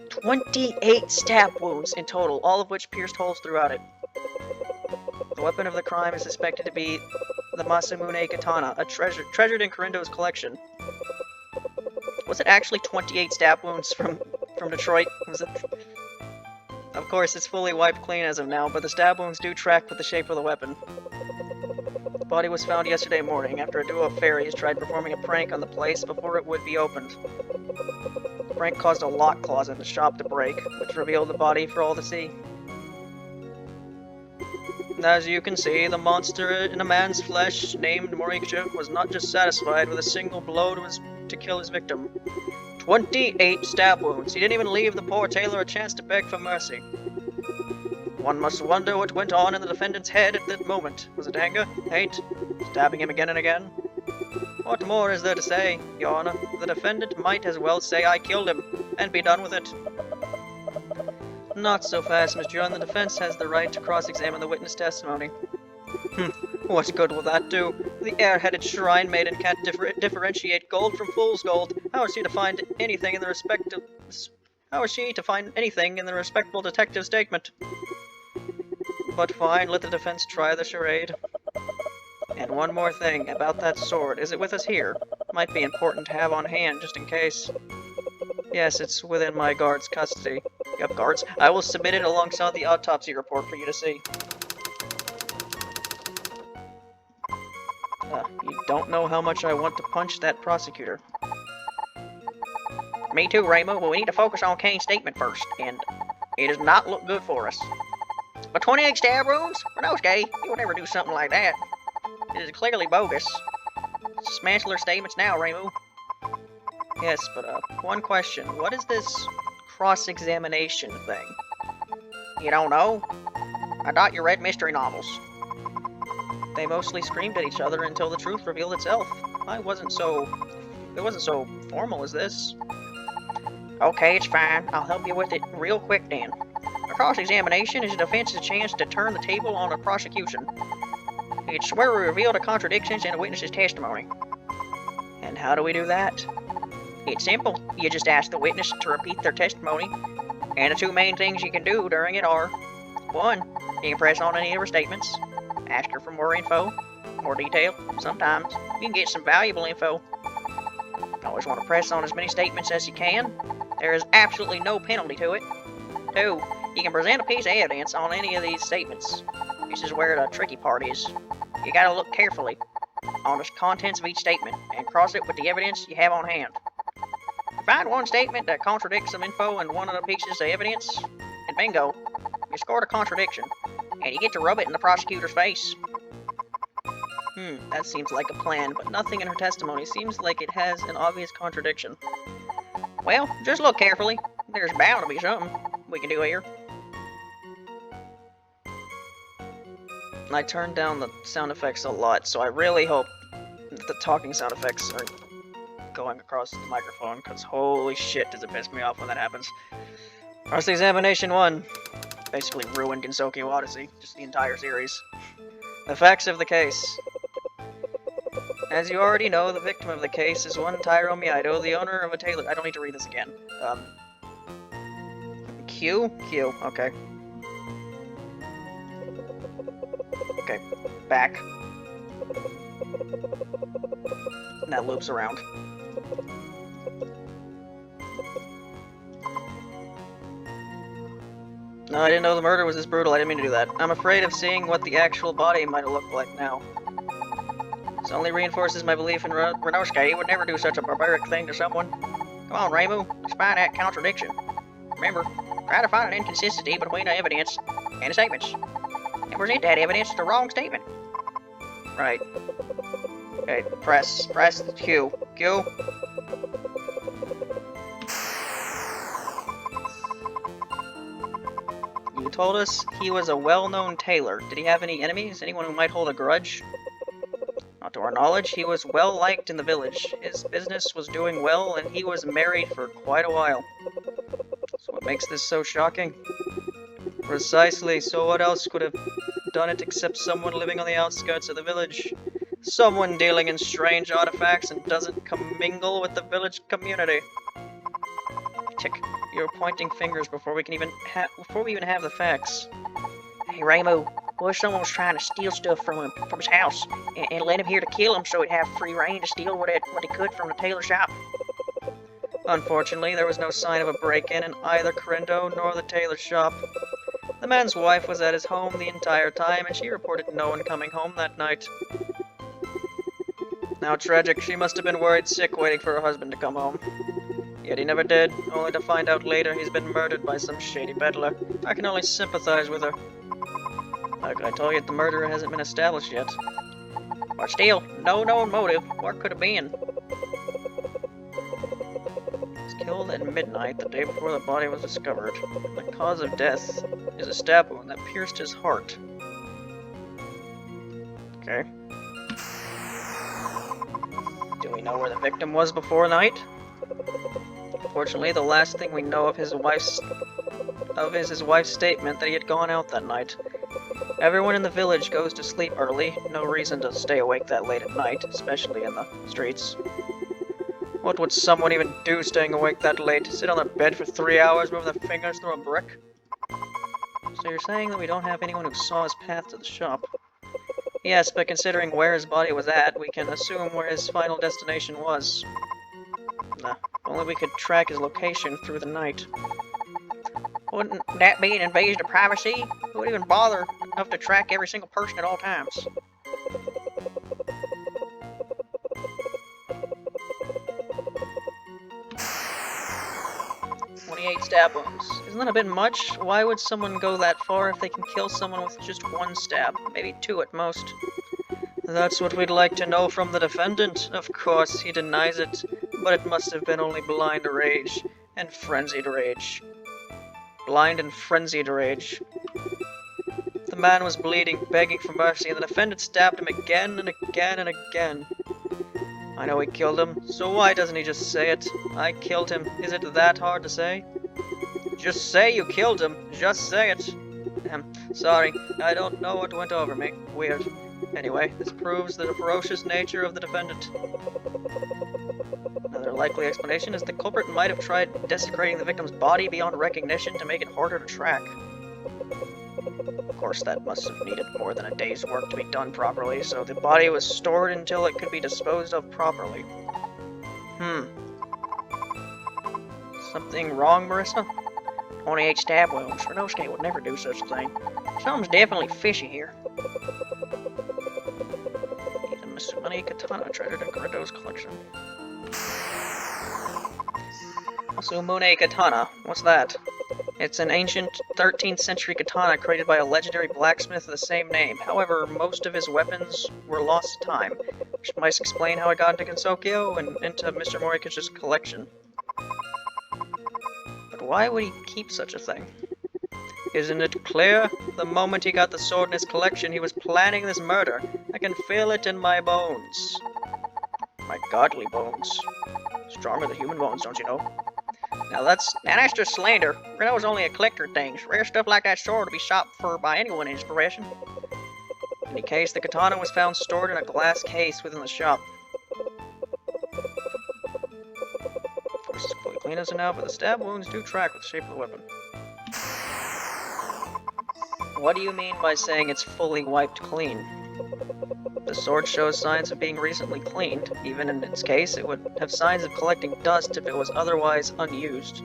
28 stab wounds in total, all of which pierced holes throughout it. The weapon of the crime is suspected to be the Masamune katana, a treasured in Korindo's collection. Was it actually 28 stab wounds from Detroit? Was it? Of course, it's fully wiped clean as of now, but the stab wounds do track with the shape of the weapon. The body was found yesterday morning after a duo of fairies tried performing a prank on the place before it would be opened. The prank caused a lock closet in the shop to break, which revealed the body for all to see. As you can see, the monster in a man's flesh, named Moriksha, was not just satisfied with a single blow to kill his victim. 28 stab wounds. He didn't even leave the poor tailor a chance to beg for mercy. One must wonder what went on in the defendant's head at that moment. Was it anger? Hate? Stabbing him again and again? What more is there to say, Your Honor? The defendant might as well say I killed him, and be done with it. Not so fast, Miss Joon. The defense has the right to cross-examine the witness testimony. What good will that do? The air-headed shrine maiden can't differentiate gold from fool's gold. How is she to find anything in the respectable detective statement? But fine, let the defense try the charade. And one more thing about that sword. Is it with us here? Might be important to have on hand, just in case. Yes, it's within my guard's custody. You have guards? I will submit it alongside the autopsy report for you to see. You don't know how much I want to punch that prosecutor. Me too, Reimu, but we need to focus on Kane's statement first, and it does not look good for us. But 28 stab wounds? Rinnosuke, you would never do something like that. It is clearly bogus. Smash their statements now, Reimu. Yes, but one question. What is this cross-examination thing? You don't know? I thought you read mystery novels. They mostly screamed at each other until the truth revealed itself. It wasn't so formal as this. Okay, it's fine. I'll help you with it real quick then. A cross-examination is a defense's chance to turn the table on a prosecution. It's where we reveal the contradictions in a witness's testimony. And how do we do that? It's simple. You just ask the witness to repeat their testimony, and the two main things you can do during it are: 1. You can press on any of her statements, ask her for more info, more detail. Sometimes you can get some valuable info. You always want to press on as many statements as you can. There is absolutely no penalty to it. 2. You can present a piece of evidence on any of these statements. This is where the tricky part is. You gotta look carefully on the contents of each statement and cross it with the evidence you have on hand. You find one statement that contradicts some info in one of the pieces of evidence, and bingo, you scored a contradiction, and you get to rub it in the prosecutor's face. That seems like a plan, but nothing in her testimony seems like it has an obvious contradiction. Well, just look carefully. There's bound to be something we can do here. I turned down the sound effects a lot, so I really hope that the talking sound effects are going across the microphone, because holy shit does it piss me off when that happens. Cross-examination 1. basically ruined Gensokyo Odyssey, just the entire series. The facts of the case. As you already know, the victim of the case is one Tairo Miyaido, the owner of a tailor. I don't need to read this again. Q? Q, okay. Okay, back. And that loops around. No, I didn't know the murder was this brutal. I didn't mean to do that. I'm afraid of seeing what the actual body might have looked like now. This only reinforces my belief in Rinnosuke. He would never do such a barbaric thing to someone. Come on, Reimu. Let's find that contradiction. Remember, try to find an inconsistency between the evidence and the statements. And present that evidence as the wrong statement. Right. Okay, press Q. Q. You told us he was a well-known tailor. Did he have any enemies? Anyone who might hold a grudge? Not to our knowledge, he was well-liked in the village. His business was doing well, and he was married for quite a while. So what makes this so shocking? Precisely, so what else could have done it except someone living on the outskirts of the village? Someone dealing in strange artifacts and doesn't commingle with the village community. Tick. You're pointing fingers before we even have the facts. Hey, Reimu, what if someone was trying to steal stuff from his house and led him here to kill him so he'd have free reign to steal what he could from the tailor shop? Unfortunately, there was no sign of a break-in either Correndo nor the tailor shop. The man's wife was at his home the entire time, and she reported no one coming home that night. How tragic. She must have been worried sick waiting for her husband to come home. Yet he never did, only to find out later he's been murdered by some shady peddler. I can only sympathize with her. Like I told you, the murderer hasn't been established yet. But still, no known motive. What could have been? He was killed at midnight, the day before the body was discovered. The cause of death is a stab wound that pierced his heart. Okay. Do we know where the victim was before night? Fortunately, the last thing we know of is his wife's statement that he had gone out that night. Everyone in the village goes to sleep early. No reason to stay awake that late at night, especially in the streets. What would someone even do staying awake that late? Sit on their bed for 3 hours, moving their fingers through a brick? So you're saying that we don't have anyone who saw his path to the shop? Yes, but considering where his body was at, we can assume where his final destination was. Nah, if only we could track his location through the night. Wouldn't that be an invasion of privacy? Who would even bother enough to track every single person at all times? Stab wounds. Isn't that a bit much? Why would someone go that far if they can kill someone with just one stab? Maybe 2 at most. That's what we'd like to know from the defendant. Of course, he denies it, but it must have been only blind rage and frenzied rage. Blind and frenzied rage. The man was bleeding, begging for mercy, and the defendant stabbed him again and again and again. I know he killed him, so why doesn't he just say it? I killed him. Is it that hard to say? Just say you killed him. Just say it. Sorry, I don't know what went over me. Weird. Anyway, this proves the ferocious nature of the defendant. Another likely explanation is the culprit might have tried desecrating the victim's body beyond recognition to make it harder to track. Of course, that must have needed more than a day's work to be done properly, so the body was stored until it could be disposed of properly. Something wrong, Marisa? 28 stab wounds. Rinnosuke would never do such a thing. Something's definitely fishy here. He's a Masumane katana treasured in Correndo's collection. Masumane katana. What's that? It's an ancient 13th century katana created by a legendary blacksmith of the same name. However, most of his weapons were lost to time, which might explain how it got into Gensokyo and into Mr. Morika's collection. But why would he keep such a thing? Isn't it clear? The moment he got the sword in his collection, he was planning this murder. I can feel it in my bones. My godly bones. Stronger than human bones, don't you know? Now that's just slander. Rinno's only a collector of things. Rare stuff like that sword to be shot for by anyone in his profession. In any case, the katana was found stored in a glass case within the shop. Of course, it's fully clean as of now, but the stab wounds do track with the shape of the weapon. What do you mean by saying it's fully wiped clean? The sword shows signs of being recently cleaned. Even in its case, it would have signs of collecting dust if it was otherwise unused.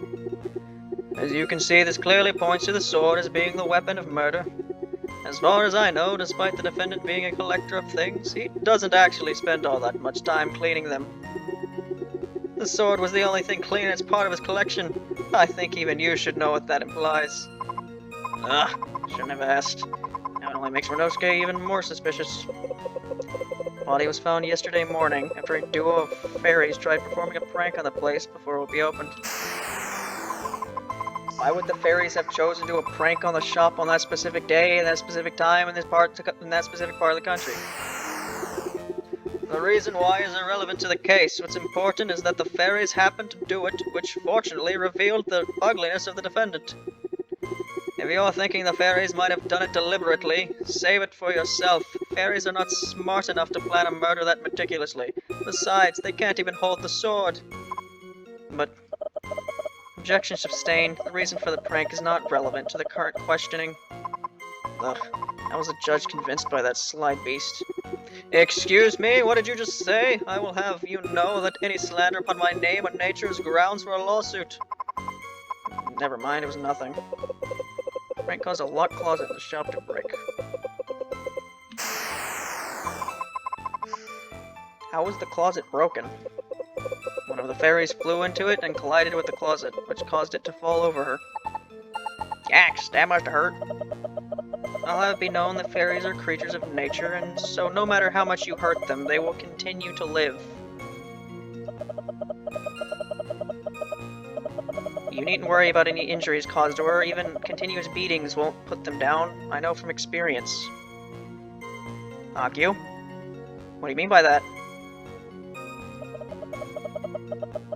As you can see, this clearly points to the sword as being the weapon of murder. As far as I know, despite the defendant being a collector of things, he doesn't actually spend all that much time cleaning them. The sword was the only thing clean as part of his collection. I think even you should know what that implies. Ugh, shouldn't have asked. Now it only makes Rinnosuke even more suspicious. Body was found yesterday morning after a duo of fairies tried performing a prank on the place before it would be opened. Why would the fairies have chosen to do a prank on the shop on that specific day, and that specific time, in that specific part of the country? The reason why is irrelevant to the case. What's important is that the fairies happened to do it, which fortunately revealed the ugliness of the defendant. If you're thinking the fairies might have done it deliberately, save it for yourself. Fairies are not smart enough to plan a murder that meticulously. Besides, they can't even hold the sword. But objection sustained. The reason for the prank is not relevant to the current questioning. Ugh, how was the judge convinced by that sly beast? Excuse me, what did you just say? I will have you know that any slander upon my name or nature is grounds for a lawsuit. Never mind, it was nothing. Prank caused a locked closet in the shop to break. How was the closet broken? One of the fairies flew into it and collided with the closet, which caused it to fall over her. Yikes, that must have hurt. I'll have it be known that fairies are creatures of nature, and so no matter how much you hurt them, they will continue to live. You needn't worry about any injuries caused to her. Even continuous beatings won't put them down. I know from experience. Akio? What do you mean by that?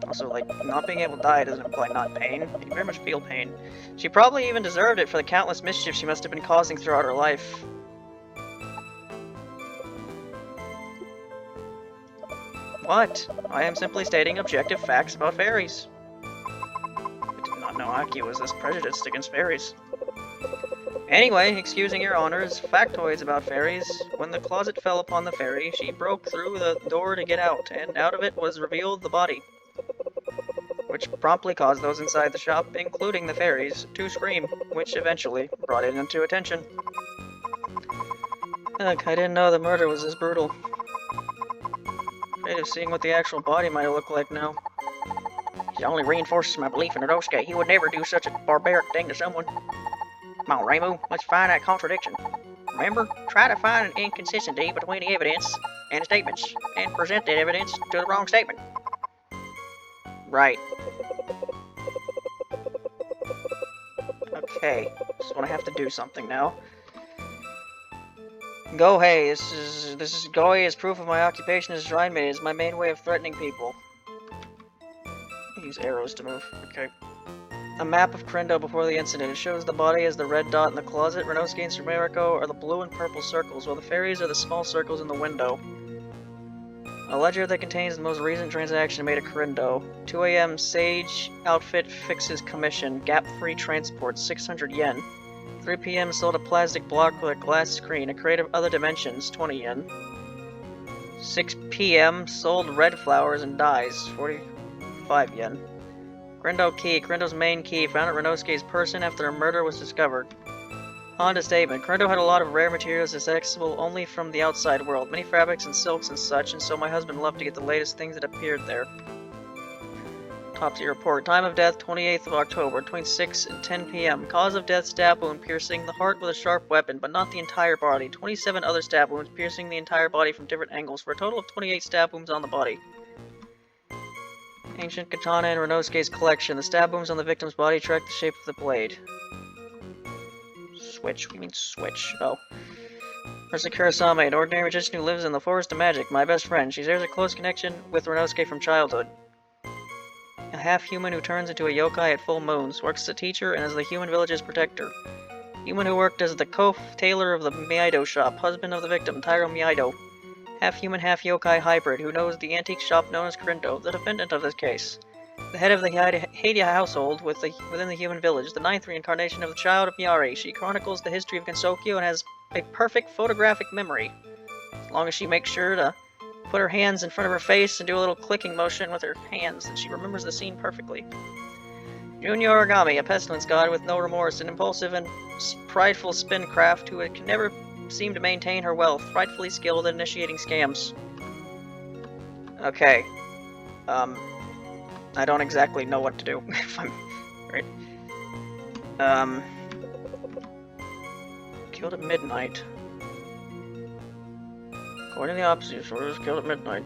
Also, like, not being able to die doesn't imply not pain. You very much feel pain. She probably even deserved it for the countless mischief she must have been causing throughout her life. What? I am simply stating objective facts about fairies. I did not know Aki was this prejudiced against fairies. Anyway, excusing your honors, factoids about fairies. When the closet fell upon the fairy, she broke through the door to get out, and out of it was revealed the body, which promptly caused those inside the shop, including the fairies, to scream, which eventually brought it into attention. Ugh, I didn't know the murder was this brutal. Afraid of seeing what the actual body might look like now. It only reinforces my belief in Rinnosuke. He would never do such a barbaric thing to someone. Come on, Reimu, let's find that contradiction. Remember, try to find an inconsistency between the evidence and the statements, and present that evidence to the wrong statement. Right. Okay, so I have to do something now. Gohei, this is Gohei is proof of my occupation as shrine maid. It's my main way of threatening people. Use arrows to move. Okay. A map of Krindo before the incident. It shows the body as the red dot in the closet. Rinnosuke and Sumeriko are the blue and purple circles, while the fairies are the small circles in the window. A ledger that contains the most recent transaction made at Krindo. 2 AM, Sage outfit fixes commission. Gap-free transport, 600 yen. 3 PM, sold a plastic block with a glass screen. A crate of other dimensions, 20 yen. 6 PM, sold red flowers and dyes, 45 yen. Krindo key, Krindo's main key, found at Rinnosuke's person after a murder was discovered. Honda statement. Krindo had a lot of rare materials accessible only from the outside world, many fabrics and silks and such, and so my husband loved to get the latest things that appeared there. Autopsy report. Time of death, 28th of October, between 6 and 10 PM. Cause of death, stab wound piercing the heart with a sharp weapon, but not the entire body. 27 other stab wounds piercing the entire body from different angles, for a total of 28 stab wounds on the body. Ancient katana in Rinnosuke's collection. The stab wounds on the victim's body track the shape of the blade. Switch? What do you mean switch? Oh. Marisa Kurosame, an ordinary magician who lives in the Forest of Magic. My best friend. She shares a close connection with Rinnosuke from childhood. A half-human who turns into a yokai at full moons, works as a teacher and as the human village's protector. Human who worked as the tailor of the Miyaido shop, husband of the victim, Tairo Miyaido. Half-human, half-yokai hybrid, who knows the antique shop known as Corinto, the defendant of this case. The head of the Heidia household within the human village, the ninth reincarnation of the child of Miyari. She chronicles the history of Gensokyo and has a perfect photographic memory. As long as she makes sure to put her hands in front of her face and do a little clicking motion with her hands, and she remembers the scene perfectly. Junior Origami, a pestilence god with no remorse, an impulsive and prideful spincraft who can never seem to maintain her wealth, frightfully skilled at initiating scams. Okay. I don't exactly know what to do, if I'm right. Killed at midnight. According to the opposite, so was killed at midnight.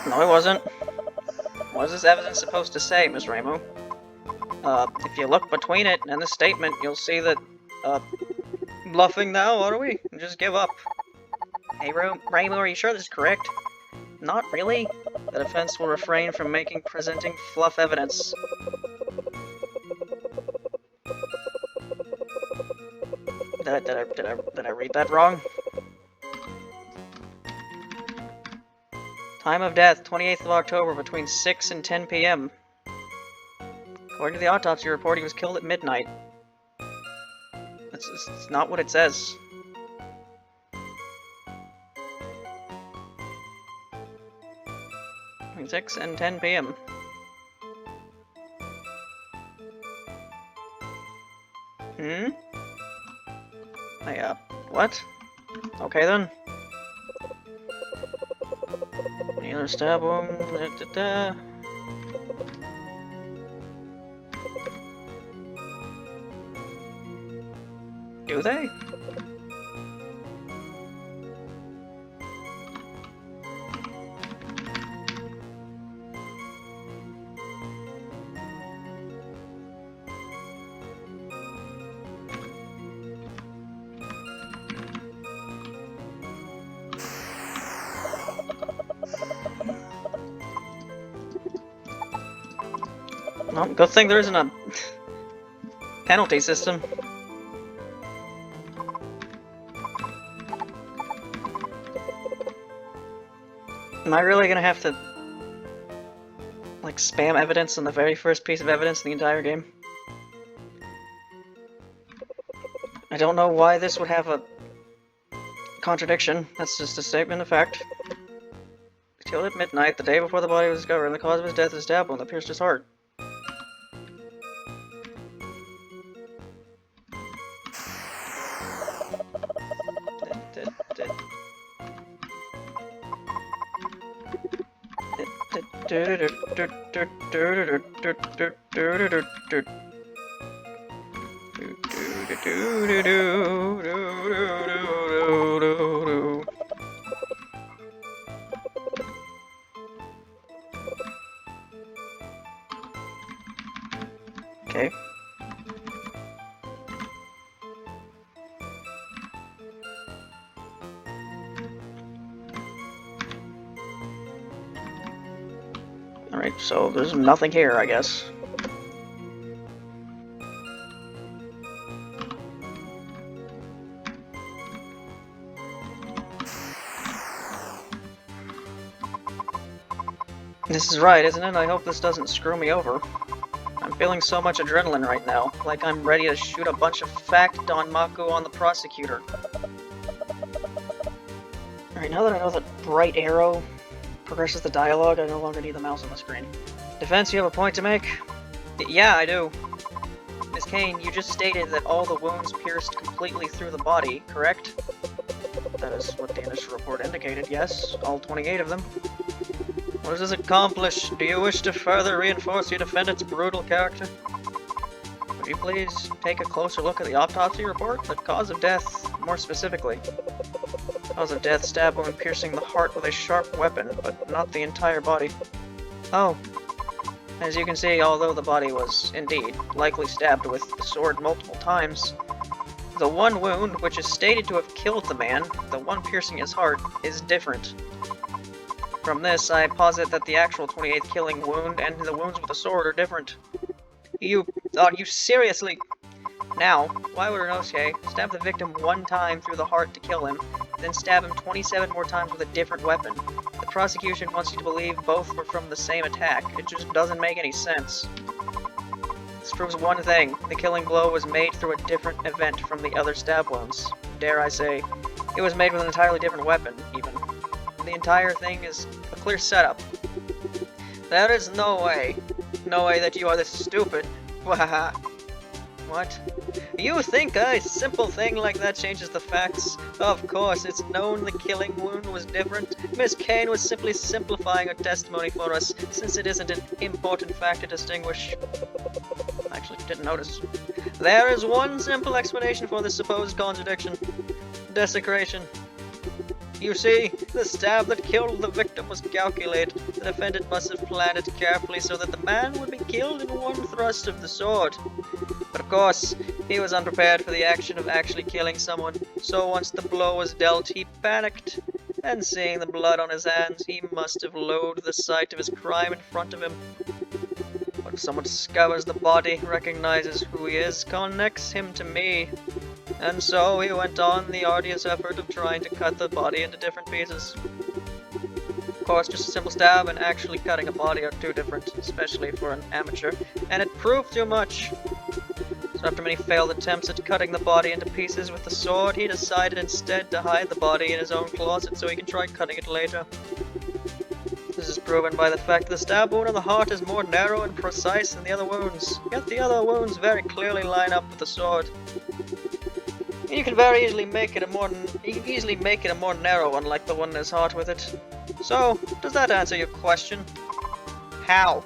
No, it wasn't. What is this evidence supposed to say, Miss Reimu? If you look between it and the statement, you'll see that, bluffing now, are we? Just give up. Hey, Reimu, are you sure this is correct? Not really. The defense will refrain from presenting fluff evidence. Did I read that wrong? Time of death, 28th of October, between 6 and 10 p.m. According to the autopsy report, he was killed at midnight. It's not what it says. Between 6 and 10 p.m. What? Okay then. Either stab him, Do they? Well, good thing there isn't a penalty system. Am I really gonna have to, like, spam evidence on the very first piece of evidence in the entire game? I don't know why this would have a contradiction. That's just a statement of fact. Killed at midnight, the day before the body was discovered, and the cause of his death is stab wound that pierced his heart. Okay. Alright, so there's nothing here, I guess. This is right, isn't it? I hope this doesn't screw me over. I'm feeling so much adrenaline right now, like I'm ready to shoot a bunch of fact Donmaku on the prosecutor. Alright, now that I know that bright arrow progresses the dialogue, I no longer need the mouse on the screen. Defense, you have a point to make? Yeah, I do. Miss Kane, you just stated that all the wounds pierced completely through the body, correct? That is what the initial report indicated, yes. All 28 of them. What does this accomplish? Do you wish to further reinforce your defendant's brutal character? Would you please take a closer look at the autopsy report? The cause of death, more specifically. Cause of death, stab wound piercing the heart with a sharp weapon, but not the entire body. Oh. As you can see, although the body was, indeed, likely stabbed with the sword multiple times, the one wound, which is stated to have killed the man, the one piercing his heart, is different. From this, I posit that the actual 28th killing wound and the wounds with the sword are different. You seriously... Now, why would Rinnosuke stab the victim one time through the heart to kill him, then stab him 27 more times with a different weapon? The prosecution wants you to believe both were from the same attack. It just doesn't make any sense. This proves one thing. The killing blow was made through a different event from the other stab wounds. Dare I say, it was made with an entirely different weapon, even. The entire thing is a clear setup. There is no way. No way that you are this stupid. Wahaha. What? You think a simple thing like that changes the facts? Of course, it's known the killing wound was different. Miss Kane was simply simplifying her testimony for us, since it isn't an important fact to distinguish. I actually didn't notice. There is one simple explanation for this supposed contradiction. Desecration. You see, the stab that killed the victim was calculated. The defendant must have planned it carefully so that the man would be killed in one thrust of the sword. But of course, he was unprepared for the action of actually killing someone, so once the blow was dealt, he panicked. And seeing the blood on his hands, he must have loathed the sight of his crime in front of him. But if someone discovers the body, recognizes who he is, connects him to me. And so he went on the arduous effort of trying to cut the body into different pieces. Of course, just a simple stab and actually cutting a body are too different, especially for an amateur, and it proved too much. So after many failed attempts at cutting the body into pieces with the sword, he decided instead to hide the body in his own closet so he can try cutting it later. This is proven by the fact that the stab wound on the heart is more narrow and precise than the other wounds, yet the other wounds very clearly line up with the sword. And you can very easily make it a more narrow one, like the one in his heart with it. So, does that answer your question? How?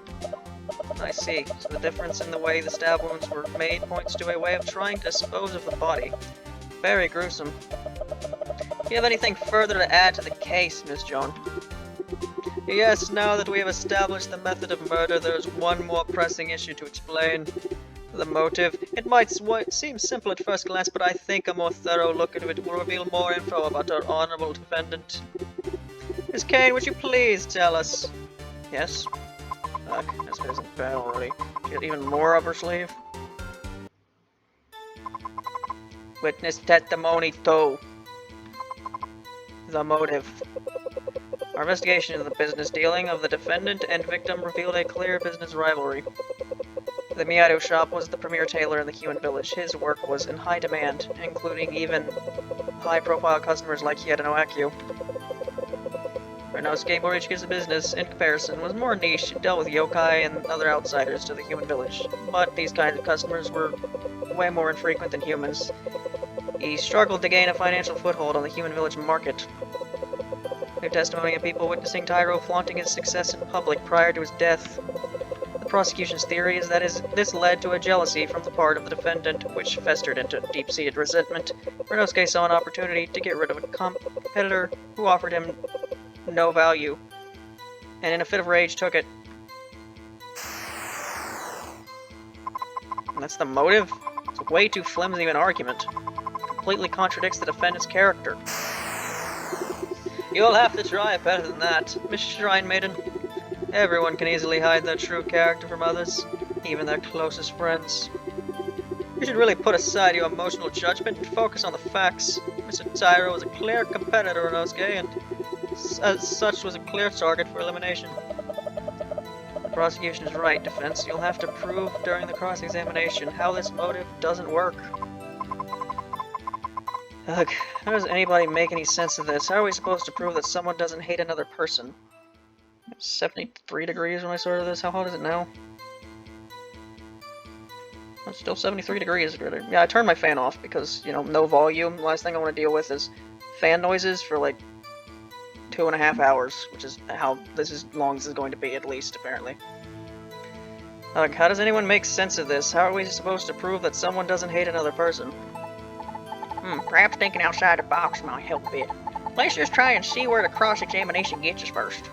I see. So the difference in the way the stab wounds were made points to a way of trying to dispose of the body. Very gruesome. Do you have anything further to add to the case, Miss Joon? Yes, now that we have established the method of murder, there is one more pressing issue to explain. The motive. It might seem simple at first glance, but I think a more thorough look into it will reveal more info about our honorable defendant. Miss Kane, would you please tell us? Yes? This isn't bad already. Get even more up her sleeve. Witness testimony 2. The motive. Our investigation into the business dealing of the defendant and victim revealed a clear business rivalry. The Miyado shop was the premier tailor in the human village. His work was in high demand, including even high-profile customers like Yedanoaku. Rinnosuke Morishika's business, in comparison, was more niche and dealt with yokai and other outsiders to the human village. But these kinds of customers were way more infrequent than humans. He struggled to gain a financial foothold on the human village market. New testimony of people witnessing Tyro flaunting his success in public prior to his death. The prosecution's theory is that this led to a jealousy from the part of the defendant, which festered into deep-seated resentment. Rinnosuke saw an opportunity to get rid of a competitor who offered him no value, and in a fit of rage took it. And that's the motive? It's way too flimsy of an argument. Completely contradicts the defendant's character. You'll have to try better than that, Miss Shrine Maiden. Everyone can easily hide their true character from others, even their closest friends. You should really put aside your emotional judgment and focus on the facts. Mr. Tyro was a clear competitor in Rinnosuke, and as such was a clear target for elimination. The prosecution is right, defense. You'll have to prove during the cross-examination how this motive doesn't work. Ugh, how does anybody make any sense of this? How are we supposed to prove that someone doesn't hate another person? 73 degrees when I started this. How hot is it now? It's still 73 degrees. Yeah, I turned my fan off because, you know, no volume. The last thing I want to deal with is fan noises for like 2.5 hours, which is how this is long as this is going to be, at least, apparently. How does anyone make sense of this? How are we supposed to prove that someone doesn't hate another person? Perhaps thinking outside the box might help a bit. Let's just try and see where the cross-examination gets us first.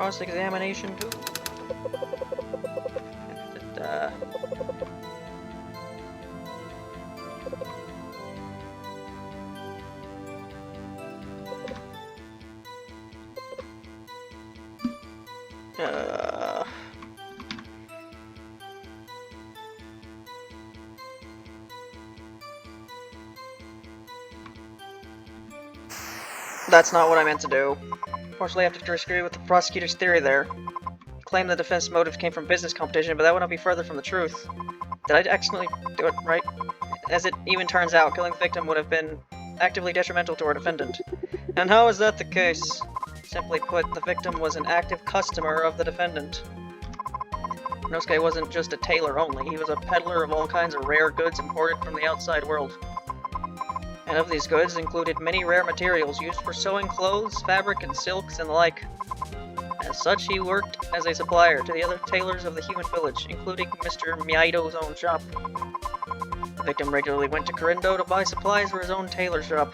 Cross-examination 2. That's not what I meant to do. Fortunately, I have to disagree with the prosecutor's theory there. Claim the defense motive came from business competition, but that would not be further from the truth. Did I accidentally do it right? As it even turns out, killing the victim would have been actively detrimental to our defendant. And how is that the case? Simply put, the victim was an active customer of the defendant. Rinnosuke wasn't just a tailor only, he was a peddler of all kinds of rare goods imported from the outside world. And of these goods included many rare materials used for sewing clothes, fabric, and silks, and the like. As such, he worked as a supplier to the other tailors of the human village, including Mr. Miyaido's own shop. The victim regularly went to Karindo to buy supplies for his own tailor shop.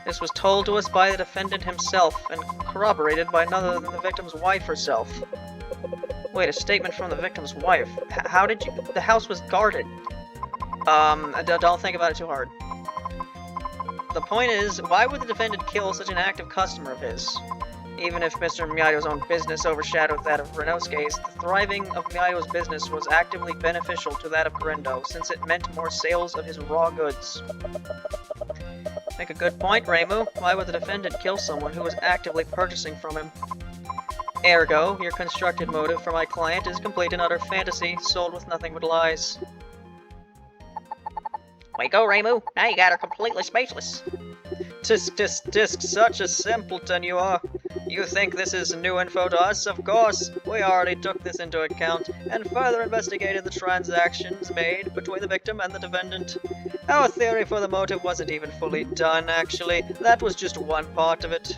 This was told to us by the defendant himself, and corroborated by none other than the victim's wife herself. Wait, a statement from the victim's wife? How did you... The house was guarded. Don't think about it too hard. The point is, why would the defendant kill such an active customer of his? Even if Mr. Miyaido's own business overshadowed that of Rinnosuke's, the thriving of Miyaido's business was actively beneficial to that of Karindo, since it meant more sales of his raw goods. Make a good point, Reimu. Why would the defendant kill someone who was actively purchasing from him? Ergo, your constructed motive for my client is complete and utter fantasy, sold with nothing but lies. Way go, Reimu. Now you got her completely speechless. Tisk, such a simpleton you are. You think this is new info to us? Of course. We already took this into account, and further investigated the transactions made between the victim and the defendant. Our theory for the motive wasn't even fully done, actually. That was just one part of it.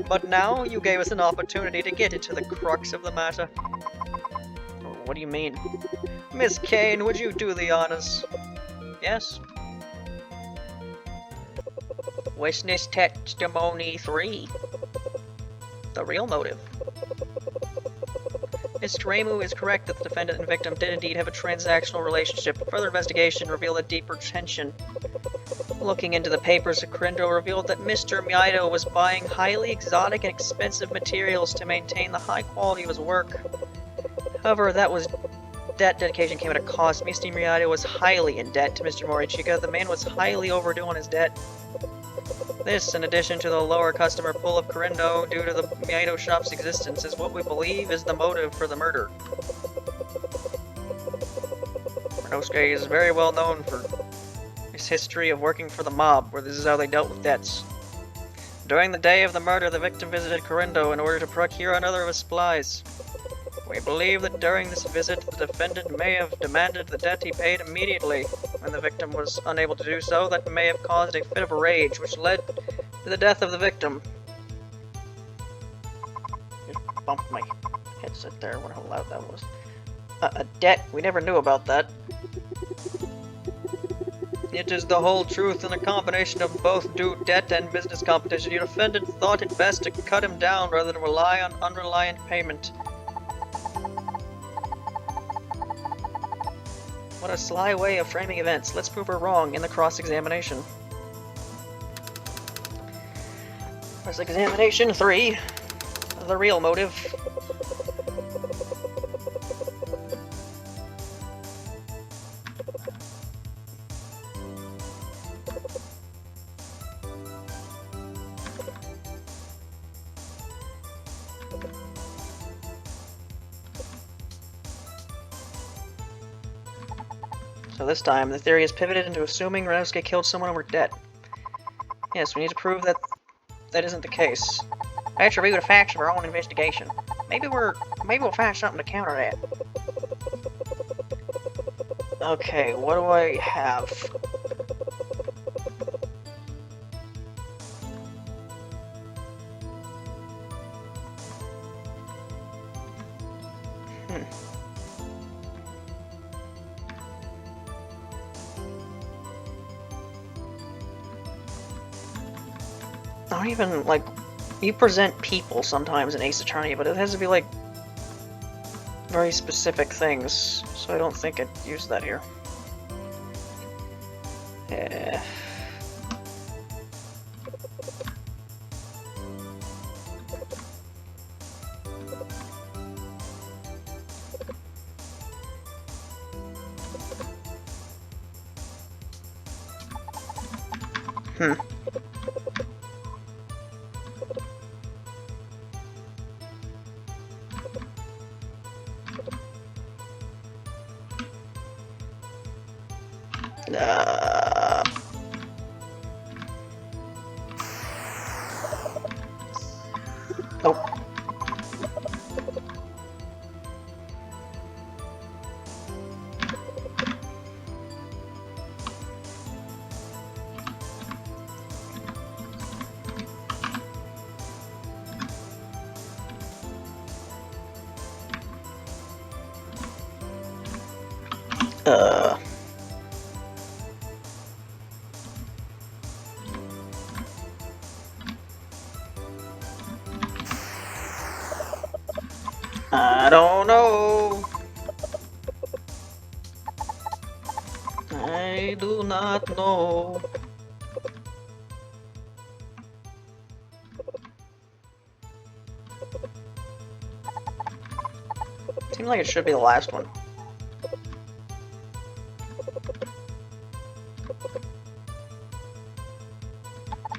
But now, you gave us an opportunity to get into the crux of the matter. What do you mean? Miss Kane, would you do the honors? Yes? Witness testimony 3. The real motive. Mr. Reimu is correct that the defendant and victim did indeed have a transactional relationship. Further investigation revealed a deeper tension. Looking into the papers, Karindo revealed that Mr. Miyaido was buying highly exotic and expensive materials to maintain the high quality of his work. However, that dedication came at a cost. Mr. Miyaido was highly in debt to Mr. Morichika. The man was highly overdue on his debt. This, in addition to the lower customer pool of Karindo due to the Miyaido shop's existence, is what we believe is the motive for the murder. Rinnosuke is very well known for his history of working for the mob, where this is how they dealt with debts. During the day of the murder, the victim visited Karindo in order to procure another of his supplies. We believe that during this visit, the defendant may have demanded the debt he paid immediately. When the victim was unable to do so, that may have caused a fit of rage, which led to the death of the victim. Just bumped my headset there, wonder how loud that was. A debt? We never knew about that. It is the whole truth and a combination of both due debt and business competition. Your defendant thought it best to cut him down rather than rely on unreliant payment. What a sly way of framing events. Let's prove her wrong in the cross-examination. Cross-examination 3. The real motive. So this time, the theory is pivoted into assuming Rinnosuke killed someone over debt. Yes, we need to prove that that isn't the case. Let's review the facts of our own investigation. Maybe we'll find something to counter that. Okay, what do I have? I don't even, like, You present people sometimes in Ace Attorney, but it has to be like very specific things, so I don't think I'd use that here. Eh. Uh, nope. I don't know. I do not know. Seems like it should be the last one.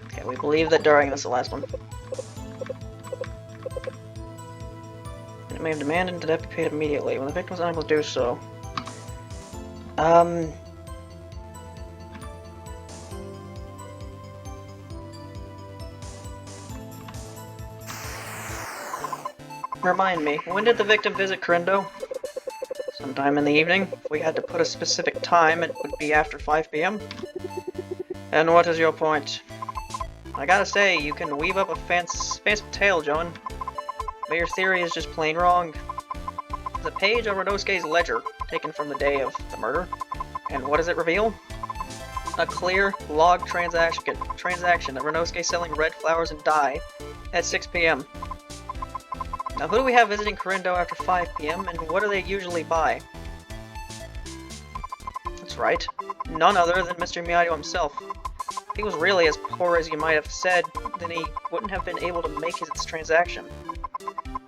Okay, we believe that during this is the last one. It may have demanded that it be paid immediately when the victim was unable to do so. Remind me, when did the victim visit Corindo? Sometime in the evening. If we had to put a specific time, it would be after 5 p.m. And what is your point? I gotta say, you can weave up a fanciful tale, Joon. But your theory is just plain wrong. There's a page of Rinnosuke's ledger, taken from the day of the murder. And what does it reveal? A clear, log transaction that Rinnosuke selling red flowers and dye at 6 p.m. Now who do we have visiting Corindo after 5 p.m. and what do they usually buy? That's right, none other than Mr. Miyagi himself. If he was really as poor as you might have said, then he wouldn't have been able to make his transaction.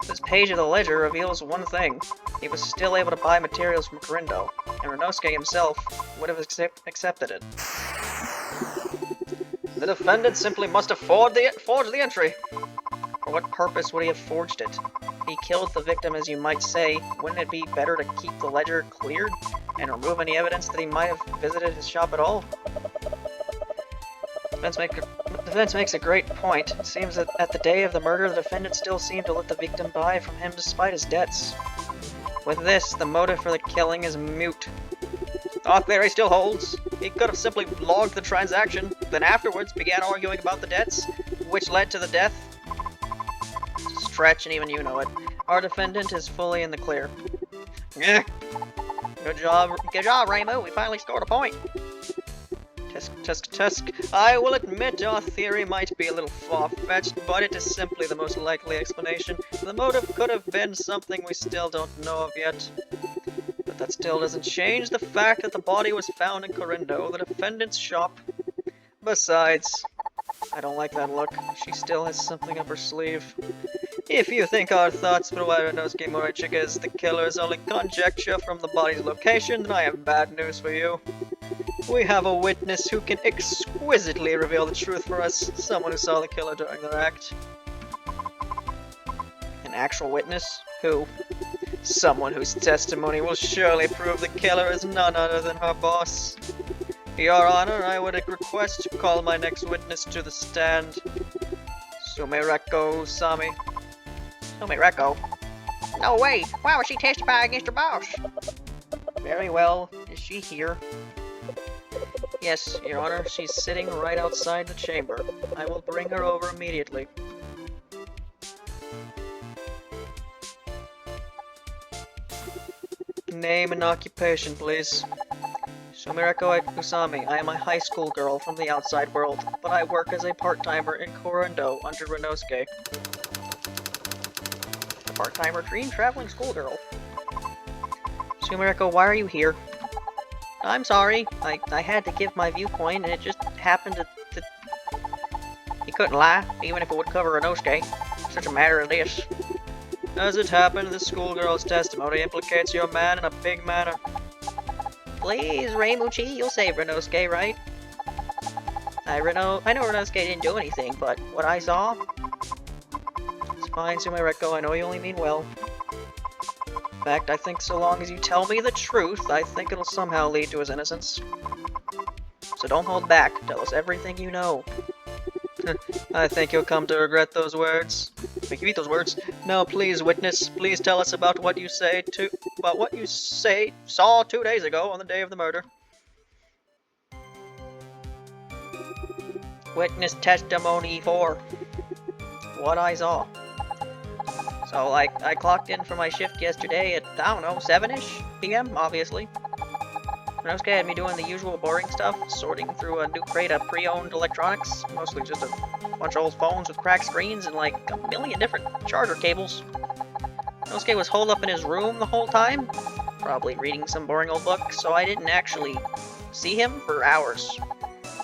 This page of the ledger reveals one thing. He was still able to buy materials from Corindo, and Rinnosuke himself would have accepted it. The defendant simply must have forged the entry. For what purpose would he have forged it? He killed the victim, as you might say. Wouldn't it be better to keep the ledger cleared and remove any evidence that he might have visited his shop at all? The defense makes a great point. It seems that at the day of the murder, the defendant still seemed to let the victim buy from him despite his debts. With this, the motive for the killing is moot. Our theory still holds. He could have simply logged the transaction, then afterwards began arguing about the debts, which led to the death. Stretch, and even you know it. Our defendant is fully in the clear. Yeah. Good job, Reimu. We finally scored a point. Tusk. I will admit our theory might be a little far-fetched, but it is simply the most likely explanation. The motive could have been something we still don't know of yet. But that still doesn't change the fact that the body was found in Corindo, the defendant's shop. Besides, I don't like that look. She still has something up her sleeve. If you think our thoughts for why Rinnosuke Morichika is the killer is only conjecture from the body's location, then I have bad news for you. We have a witness who can exquisitely reveal the truth for us, someone who saw the killer during their act. An actual witness? Who? Someone whose testimony will surely prove the killer is none other than her boss. Your Honor, I would request to call my next witness to the stand. Sumereko Sami. Sumereko? No way! Why would she testify against her boss? Very well. Is she here? Yes, Your Honor. She's sitting right outside the chamber. I will bring her over immediately. Name and occupation, please. Sumireko Usami, I am a high school girl from the outside world, but I work as a part-timer in Korondo under Rinnosuke. A part-timer dream traveling schoolgirl. Sumireko, why are you here? I'm sorry. I had to give my viewpoint, and it just happened to... He couldn't lie, even if it would cover Rinnosuke. Such a matter of this. As it happened, the schoolgirl's testimony implicates your man in a big manner. Please, Reimu-chi, you'll save Rinnosuke, right? I know Rinnosuke didn't do anything, but what I saw... It's fine, Sumireko, I know you only mean well. In fact, I think so long as you tell me the truth, I think it'll somehow lead to his innocence. So don't hold back, tell us everything you know. I think you'll come to regret those words. Make you eat those words. No, please, witness, please tell us about what you saw 2 days ago on the day of the murder. Witness testimony 4. What I saw. So, I clocked in for my shift yesterday at, I don't know, 7-ish p.m., obviously. Rinnosuke had me doing the usual boring stuff, sorting through a new crate of pre-owned electronics, mostly just a bunch of old phones with cracked screens and like a million different charger cables. Rinnosuke was holed up in his room the whole time, probably reading some boring old book, so I didn't actually see him for hours.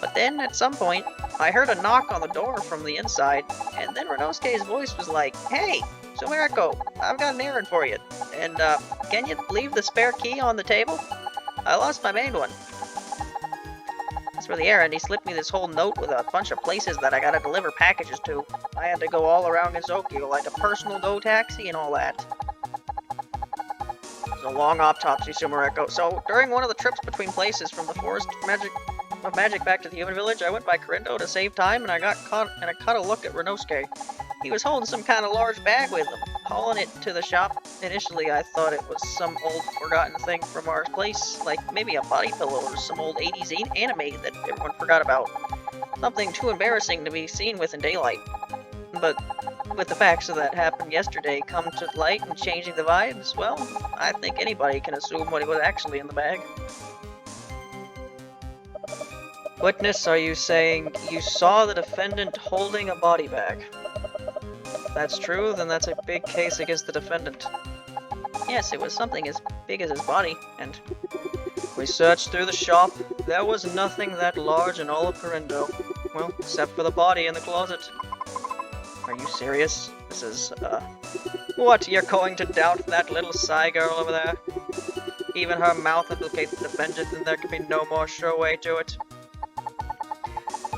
But then, at some point, I heard a knock on the door from the inside, and then Rinnosuke's voice was like, "Hey, Sumireko, I've got an errand for you, and can you leave the spare key on the table? I lost my main one." As for the errand, he slipped me this whole note with a bunch of places that I gotta deliver packages to. I had to go all around Rinnosuke, like a personal go taxi and all that. It was a long autopsy, Sumireko. So, during one of the trips between places from the forest of magic back to the human village, I went by Korindo to save time, and I caught a look at Rinnosuke. He was holding some kind of large bag with him, hauling it to the shop. Initially, I thought it was some old forgotten thing from our place, like maybe a body pillow or some old 80s anime that everyone forgot about. Something too embarrassing to be seen with in daylight. But with the facts of that happened yesterday come to light and changing the vibes, well, I think anybody can assume what was actually in the bag. Witness, are you saying you saw the defendant holding a body bag? If that's true, then that's a big case against the defendant. Yes, it was something as big as his body, and we searched through the shop. There was nothing that large in all of Korindo. Well, except for the body in the closet. Are you serious? This is, What, you're going to doubt that little Psy girl over there? Even her mouth implicates the defendant, and there can be no more sure way to it.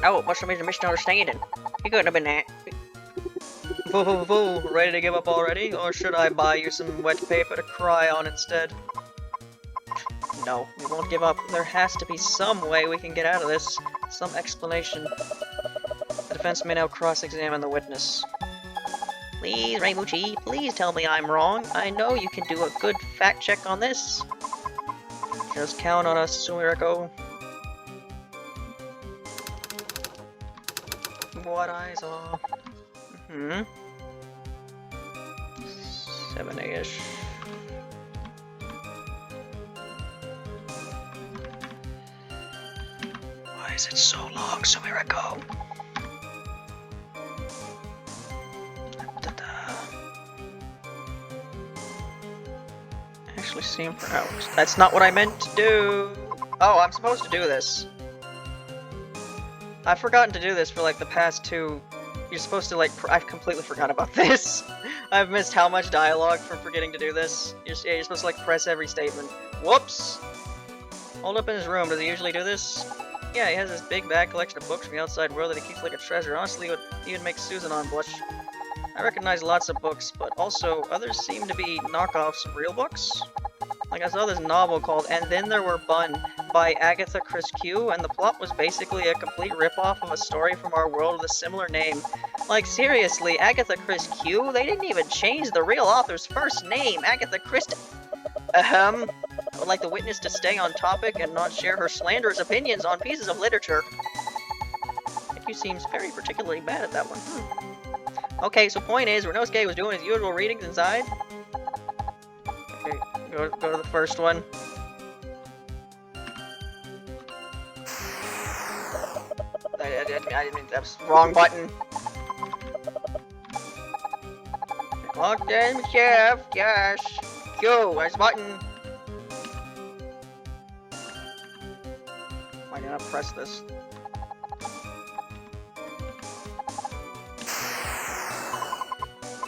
No, it must have been a misunderstanding. He couldn't have been that. Ready to give up already? Or should I buy you some wet paper to cry on instead? No, we won't give up. There has to be some way we can get out of this. Some explanation. The defense may now cross-examine the witness. Please, Reimu-chi, please tell me I'm wrong. I know you can do a good fact check on this. Just count on us, Sumireko. What I saw. 7-ish. Why is it so long, Sumireko? Actually see him for hours. That's not what I meant to do! Oh, I'm supposed to do this. I've forgotten to do this for like the past 2... You're supposed to, like, I've completely forgot about this. I've missed how much dialogue from forgetting to do this. You're supposed to, like, press every statement. Whoops! Hold up in his room. Does he usually do this? Yeah, he has this big bag collection of books from the outside world that he keeps like a treasure. Honestly, it would even make Susan on blush. I recognize lots of books, but also others seem to be knockoffs of real books. Like, I saw this novel called And Then There Were Bun by Agatha Christie, and the plot was basically a complete ripoff of a story from our world with a similar name. Like, seriously, Agatha Christie? They didn't even change the real author's first name, Agatha Christie. I would like the witness to stay on topic and not share her slanderous opinions on pieces of literature. He seems very particularly bad at that one. Okay, so point is, Rinnosuke was doing his usual readings inside. Okay, go to the first one. I didn't mean that was the wrong button. Locked in, chef, yes. Q, there's a button. Why did I press this?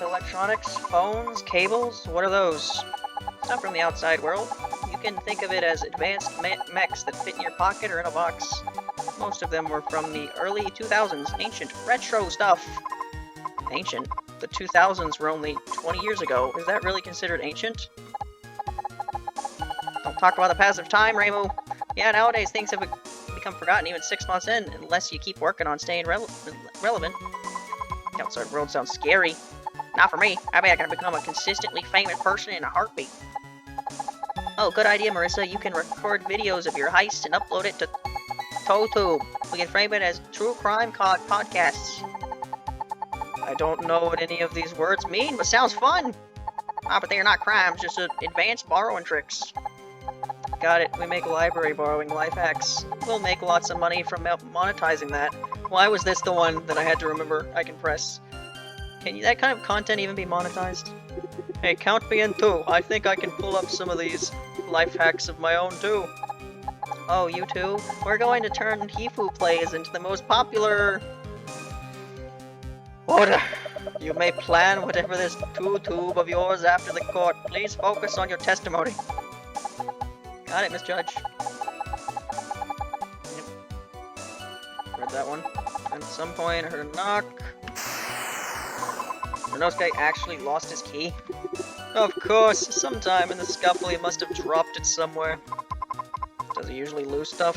Electronics, phones, cables, what are those? It's not from the outside world. You can think of it as advanced mechs that fit in your pocket or in a box. Most of them were from the early 2000s, ancient retro stuff. Ancient? The 2000s were only 20 years ago. Is that really considered ancient? Don't talk about the passage of time, Reimu. Yeah, nowadays things have become forgotten even 6 months in, unless you keep working on staying relevant. The outside world sounds scary. Not for me. I bet I can become a consistently famous person in a heartbeat. Oh, good idea, Marisa. You can record videos of your heist and upload it to Touhou. We can frame it as true crime podcasts. I don't know what any of these words mean, but sounds fun! Ah, but they are not crimes, just advanced borrowing tricks. Got it. We make library borrowing life hacks. We'll make lots of money from monetizing that. Why was this the one that I had to remember I can press? Can that kind of content even be monetized? Hey, count me in too. I think I can pull up some of these life hacks of my own too. Oh, you too? We're going to turn Hifu plays into the most popular... Order! You may plan whatever this tube of yours after the court. Please focus on your testimony. Got it, Miss Judge. Yep. Read that one. And at some point I heard a knock. Rinnosuke actually lost his key? Of course, sometime in the scuffle he must have dropped it somewhere. Does he usually lose stuff?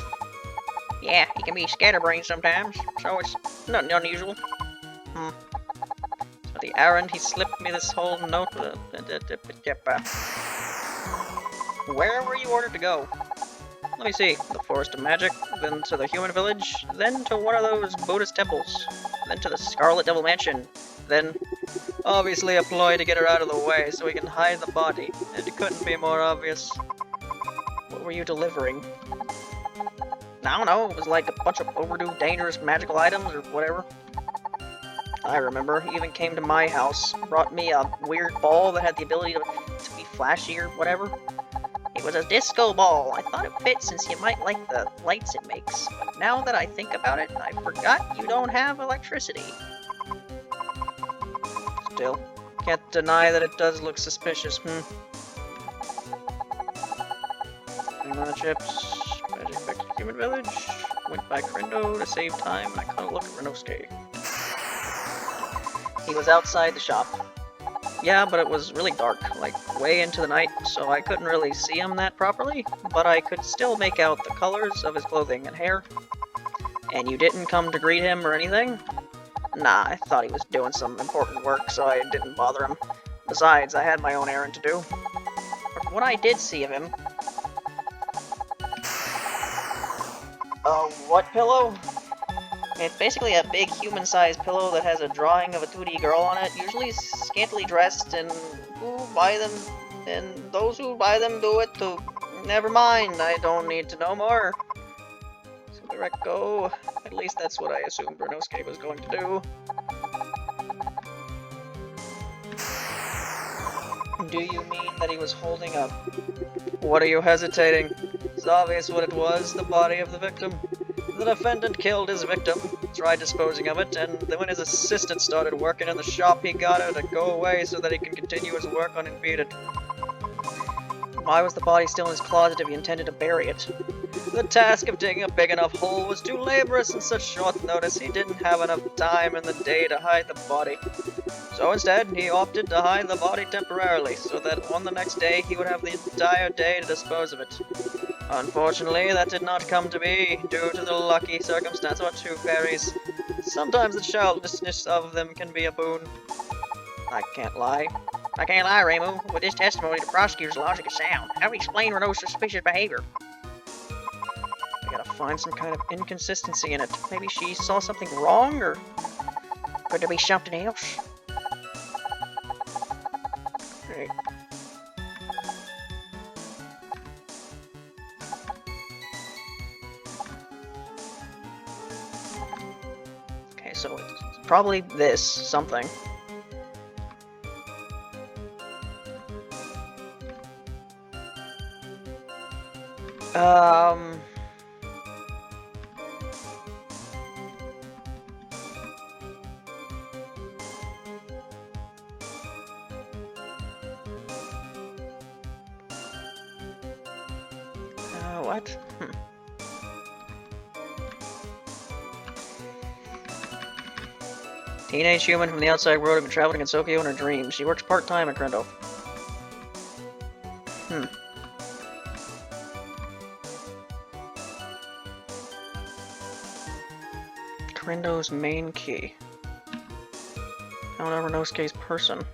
Yeah, he can be scatterbrained sometimes, so it's nothing unusual. So the errand, he slipped me this whole note. Where were you ordered to go? Let me see. The Forest of Magic, then to the Human Village, then to one of those Buddhist temples, then to the Scarlet Devil Mansion, then... Obviously a ploy to get her out of the way so we can hide the body. It couldn't be more obvious. What were you delivering? I don't know, it was like a bunch of overdue dangerous magical items or whatever. I remember, he even came to my house, brought me a weird ball that had the ability to be flashy or whatever. It was a disco ball. I thought it fit since you might like the lights it makes. But now that I think about it, I forgot you don't have electricity. Still, can't deny that it does look suspicious, Banana chips, magic back to the Human Village, went by Crindo to save time, and I caught a look at Rinnosuke. He was outside the shop. Yeah, but it was really dark, like way into the night, so I couldn't really see him that properly, but I could still make out the colors of his clothing and hair. And you didn't come to greet him or anything? Nah, I thought he was doing some important work, so I didn't bother him. Besides, I had my own errand to do. But what I did see of him... what pillow? It's basically a big human-sized pillow that has a drawing of a 2D girl on it, usually scantily dressed, and those who buy them do it to... Never mind, I don't need to know more. So let go. At least that's what I assumed Rinnosuke was going to do. Do you mean that he was holding up? What are you hesitating? It's obvious what it was, the body of the victim. The defendant killed his victim, tried disposing of it, and then when his assistant started working in the shop, he got her to go away so that he can continue his work unimpeded. Why was the body still in his closet if he intended to bury it? The task of digging a big enough hole was too laborious in such short notice. He didn't have enough time in the day to hide the body. So instead, he opted to hide the body temporarily, so that on the next day he would have the entire day to dispose of it. Unfortunately, that did not come to be, due to the lucky circumstance of our two fairies. Sometimes the childishness of them can be a boon. I can't lie, Reimu. With this testimony, the prosecutor's logic is sound. How do we explain Renault's suspicious behavior? I gotta find some kind of inconsistency in it. Maybe she saw something wrong, or could there be something else? Great. probably this, something. What? Teenage human from the outside world who been traveling in Tokyo in her dreams. She works part-time at Krendo. Krendo's main key. Found out Rinnosuke's person.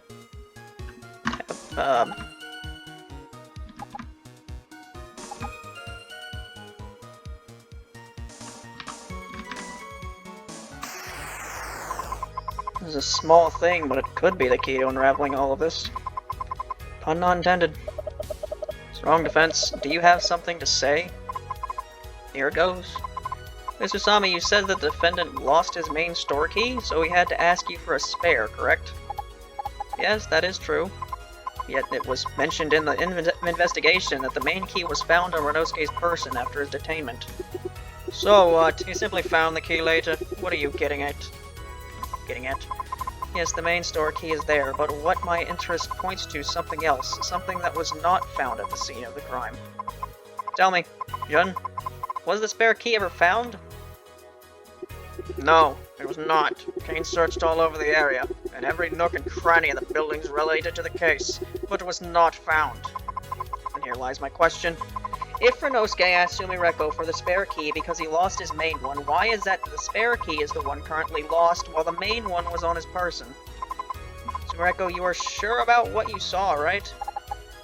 This is a small thing, but it could be the key to unraveling all of this. Pun not intended. Strong defense. Do you have something to say? Here it goes. Mr. Sami, you said that the defendant lost his main store key, so he had to ask you for a spare, correct? Yes, that is true. Yet it was mentioned in the investigation that the main key was found on Rinnosuke's person after his detainment. So what? You simply found the key later? What are you getting at? Yes, the main store key is there, but what my interest points to something else, something that was not found at the scene of the crime. Tell me, Joon, was the spare key ever found? No, it was not. Kane searched all over the area, and every nook and cranny in the buildings related to the case, but it was not found. And here lies my question. If Rinnosuke asked Sumireko for the spare key because he lost his main one, why is that the spare key is the one currently lost while the main one was on his person? Sumireko, you are sure about what you saw, right?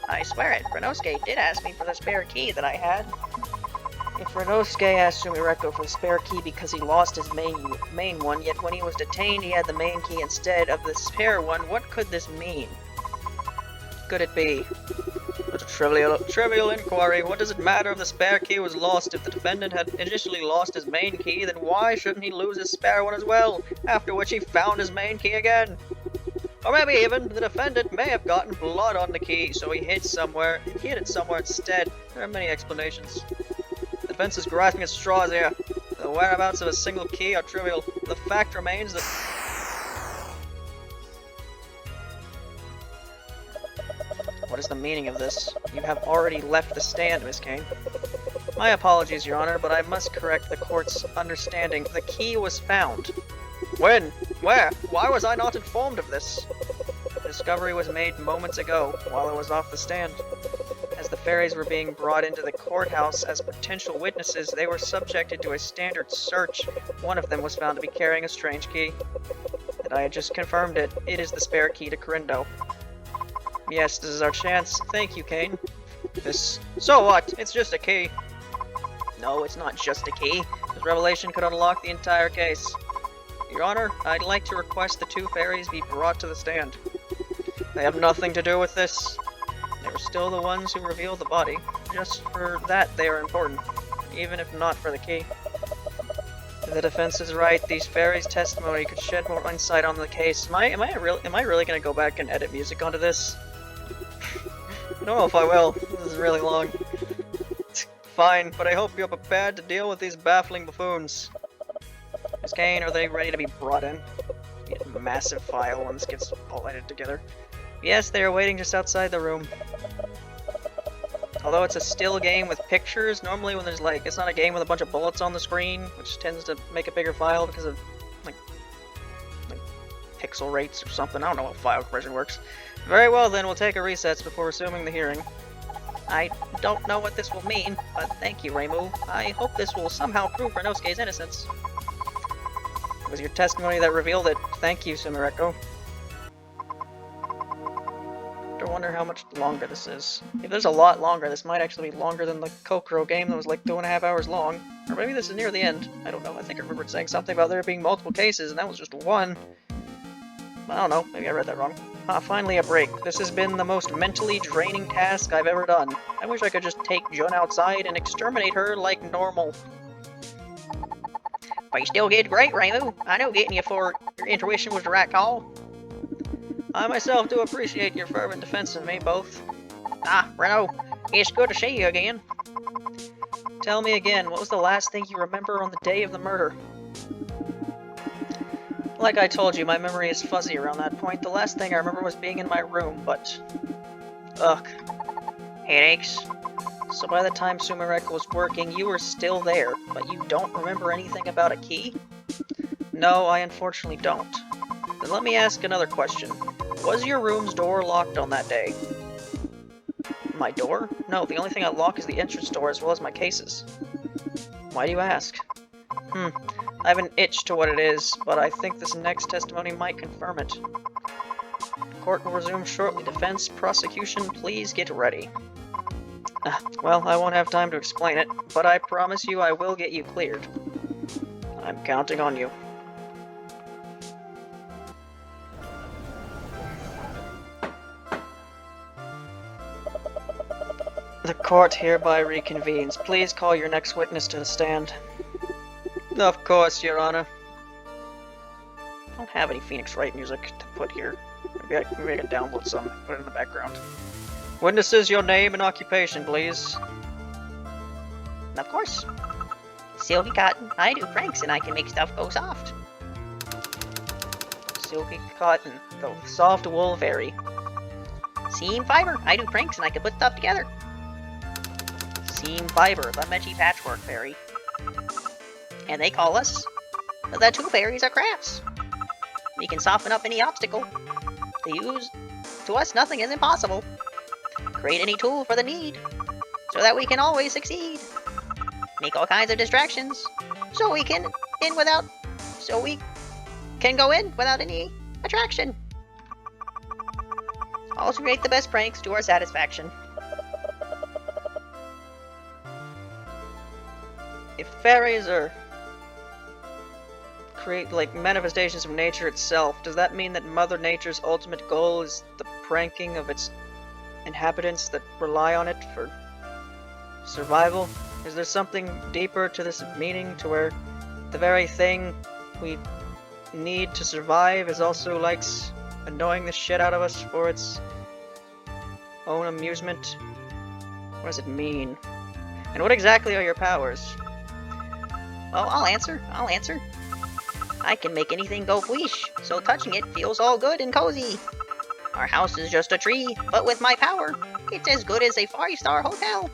I swear it. Rinnosuke did ask me for the spare key that I had. If Rinnosuke asked Sumireko for the spare key because he lost his main one, yet when he was detained he had the main key instead of the spare one, what could this mean? Could it be? It's a trivial inquiry. What does it matter if the spare key was lost? If the defendant had initially lost his main key, then why shouldn't he lose his spare one as well, after which he found his main key again? Or maybe even the defendant may have gotten blood on the key, so he hid it somewhere instead. There are many explanations. The defense is grasping at straws here. The whereabouts of a single key are trivial. The fact remains that... What is the meaning of this? You have already left the stand, Miss Kane. My apologies, Your Honor, but I must correct the court's understanding. The key was found. When? Where? Why was I not informed of this? The discovery was made moments ago, while I was off the stand. As the fairies were being brought into the courthouse as potential witnesses, they were subjected to a standard search. One of them was found to be carrying a strange key. And I had just confirmed it. It is the spare key to Krendo. Yes, this is our chance. Thank you, Kane. So what? It's just a key. No, it's not just a key. This revelation could unlock the entire case. Your Honor, I'd like to request the two fairies be brought to the stand. They have nothing to do with this. They were still the ones who revealed the body. Just for that, they are important, even if not for the key. The defense is right. These fairies' testimony could shed more insight on the case. Am I really gonna go back and edit music onto this? I don't know if I will. This is really long. Fine, but I hope you're prepared to deal with these baffling buffoons. Miss Kane, are they ready to be brought in? A massive file when this gets all edited together. Yes, they are waiting just outside the room. Although it's a still game with pictures, normally when there's like, it's not a game with a bunch of bullets on the screen, which tends to make a bigger file because of like pixel rates or something. I don't know how file conversion works. Very well then, we'll take a recess before resuming the hearing. I don't know what this will mean, but thank you, Reimu. I hope this will somehow prove Rinnosuke's innocence. It was your testimony that revealed it. Thank you, Sumireko. I wonder how much longer this is. If there's a lot longer, this might actually be longer than the Kokoro game that was like 2.5 hours long. Or maybe this is near the end. I don't know. I think I remembered saying something about there being multiple cases, and that was just one. I don't know. Maybe I read that wrong. Finally a break. This has been the most mentally draining task I've ever done. I wish I could just take Joon outside and exterminate her like normal. But you still did great, Reimu. I know getting you for your intuition was the right call. I myself do appreciate your fervent defense of me, both. Ah, Rinno, it's good to see you again. Tell me again, what was the last thing you remember on the day of the murder? Like I told you, my memory is fuzzy around that point. The last thing I remember was being in my room, but... Ugh. Headaches? So by the time Sumerek was working, you were still there, but you don't remember anything about a key? No, I unfortunately don't. Then let me ask another question. Was your room's door locked on that day? My door? No, the only thing I lock is the entrance door as well as my cases. Why do you ask? I have an itch to what it is, but I think this next testimony might confirm it. Court will resume shortly. Defense, prosecution, please get ready. Well, I won't have time to explain it, but I promise you I will get you cleared. I'm counting on you. The court hereby reconvenes. Please call your next witness to the stand. Of course, Your Honor. I don't have any Phoenix Wright music to put here. Maybe I can download some and put it in the background. Witnesses, your name and occupation, please. Of course. Silky Cotton, I do pranks and I can make stuff go soft. Silky Cotton, the soft wool fairy. Seam Fiber, I do pranks and I can put stuff together. Seam Fiber, the Mechi Patchwork Fairy. And they call us the Two Fairies of Crafts. We can soften up any obstacle. To us, nothing is impossible. Create any tool for the need, so that we can always succeed. Make all kinds of distractions, so we can go in without any attraction. Also create the best pranks to our satisfaction. If fairies are like manifestations of nature itself, does that mean that Mother Nature's ultimate goal is the pranking of its inhabitants that rely on it for survival? Is there something deeper to this meaning, to where the very thing we need to survive is also likes annoying the shit out of us for its own amusement? What does it mean? And what exactly are your powers? Oh, I'll answer. I can make anything go fleesh, so touching it feels all good and cozy. Our house is just a tree, but with my power, it's as good as a 5-star hotel.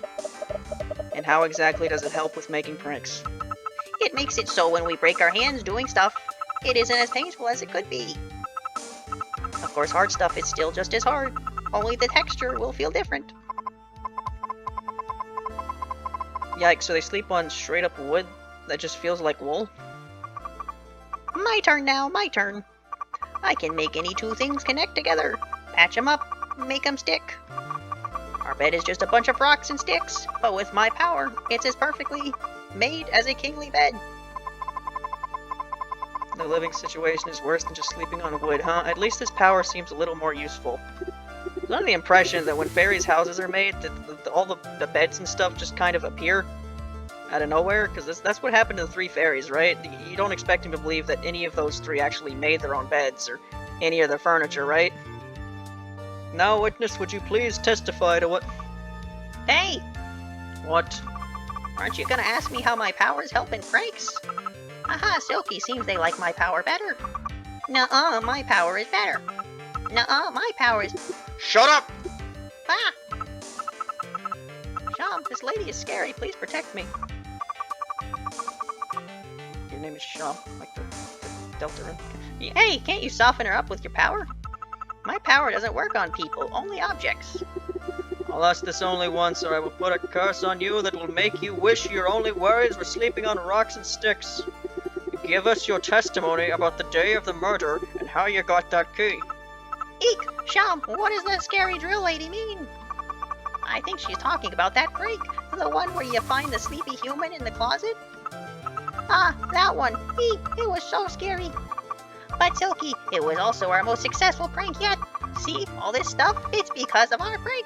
And how exactly does it help with making pranks? It makes it so when we break our hands doing stuff, it isn't as painful as it could be. Of course, hard stuff is still just as hard, only the texture will feel different. Yikes, so they sleep on straight up wood that just feels like wool? My turn now, my turn. I can make any two things connect together. Patch them up, make them stick. Our bed is just a bunch of rocks and sticks, but with my power, it's as perfectly made as a kingly bed. The living situation is worse than just sleeping on wood, huh? At least this power seems a little more useful. I'm under the impression that when fairies' houses are made, that all the beds and stuff just kind of appear out of nowhere, because that's what happened to the 3 fairies, right? You don't expect him to believe that any of those 3 actually made their own beds or any of their furniture, right? Now, witness, would you please testify to what... Hey! What? Aren't you gonna ask me how my powers help in pranks? Aha, Silky, seems they like my power better. Nuh-uh, my power is better. Nuh-uh, my power is... Shut up! Ah! Sham, this lady is scary, please protect me. Your name is Sham, like the Delta Run. Hey, can't you soften her up with your power? My power doesn't work on people, only objects. I'll ask this only once, or I will put a curse on you that will make you wish your only worries were sleeping on rocks and sticks. Give us your testimony about the day of the murder and how you got that key. Eek! Sham, what does that scary drill lady mean? I think she's talking about that break, the one where you find the sleepy human in the closet. Ah, that one. Eek, it was so scary. But Silky, it was also our most successful prank yet. See, all this stuff, it's because of our prank.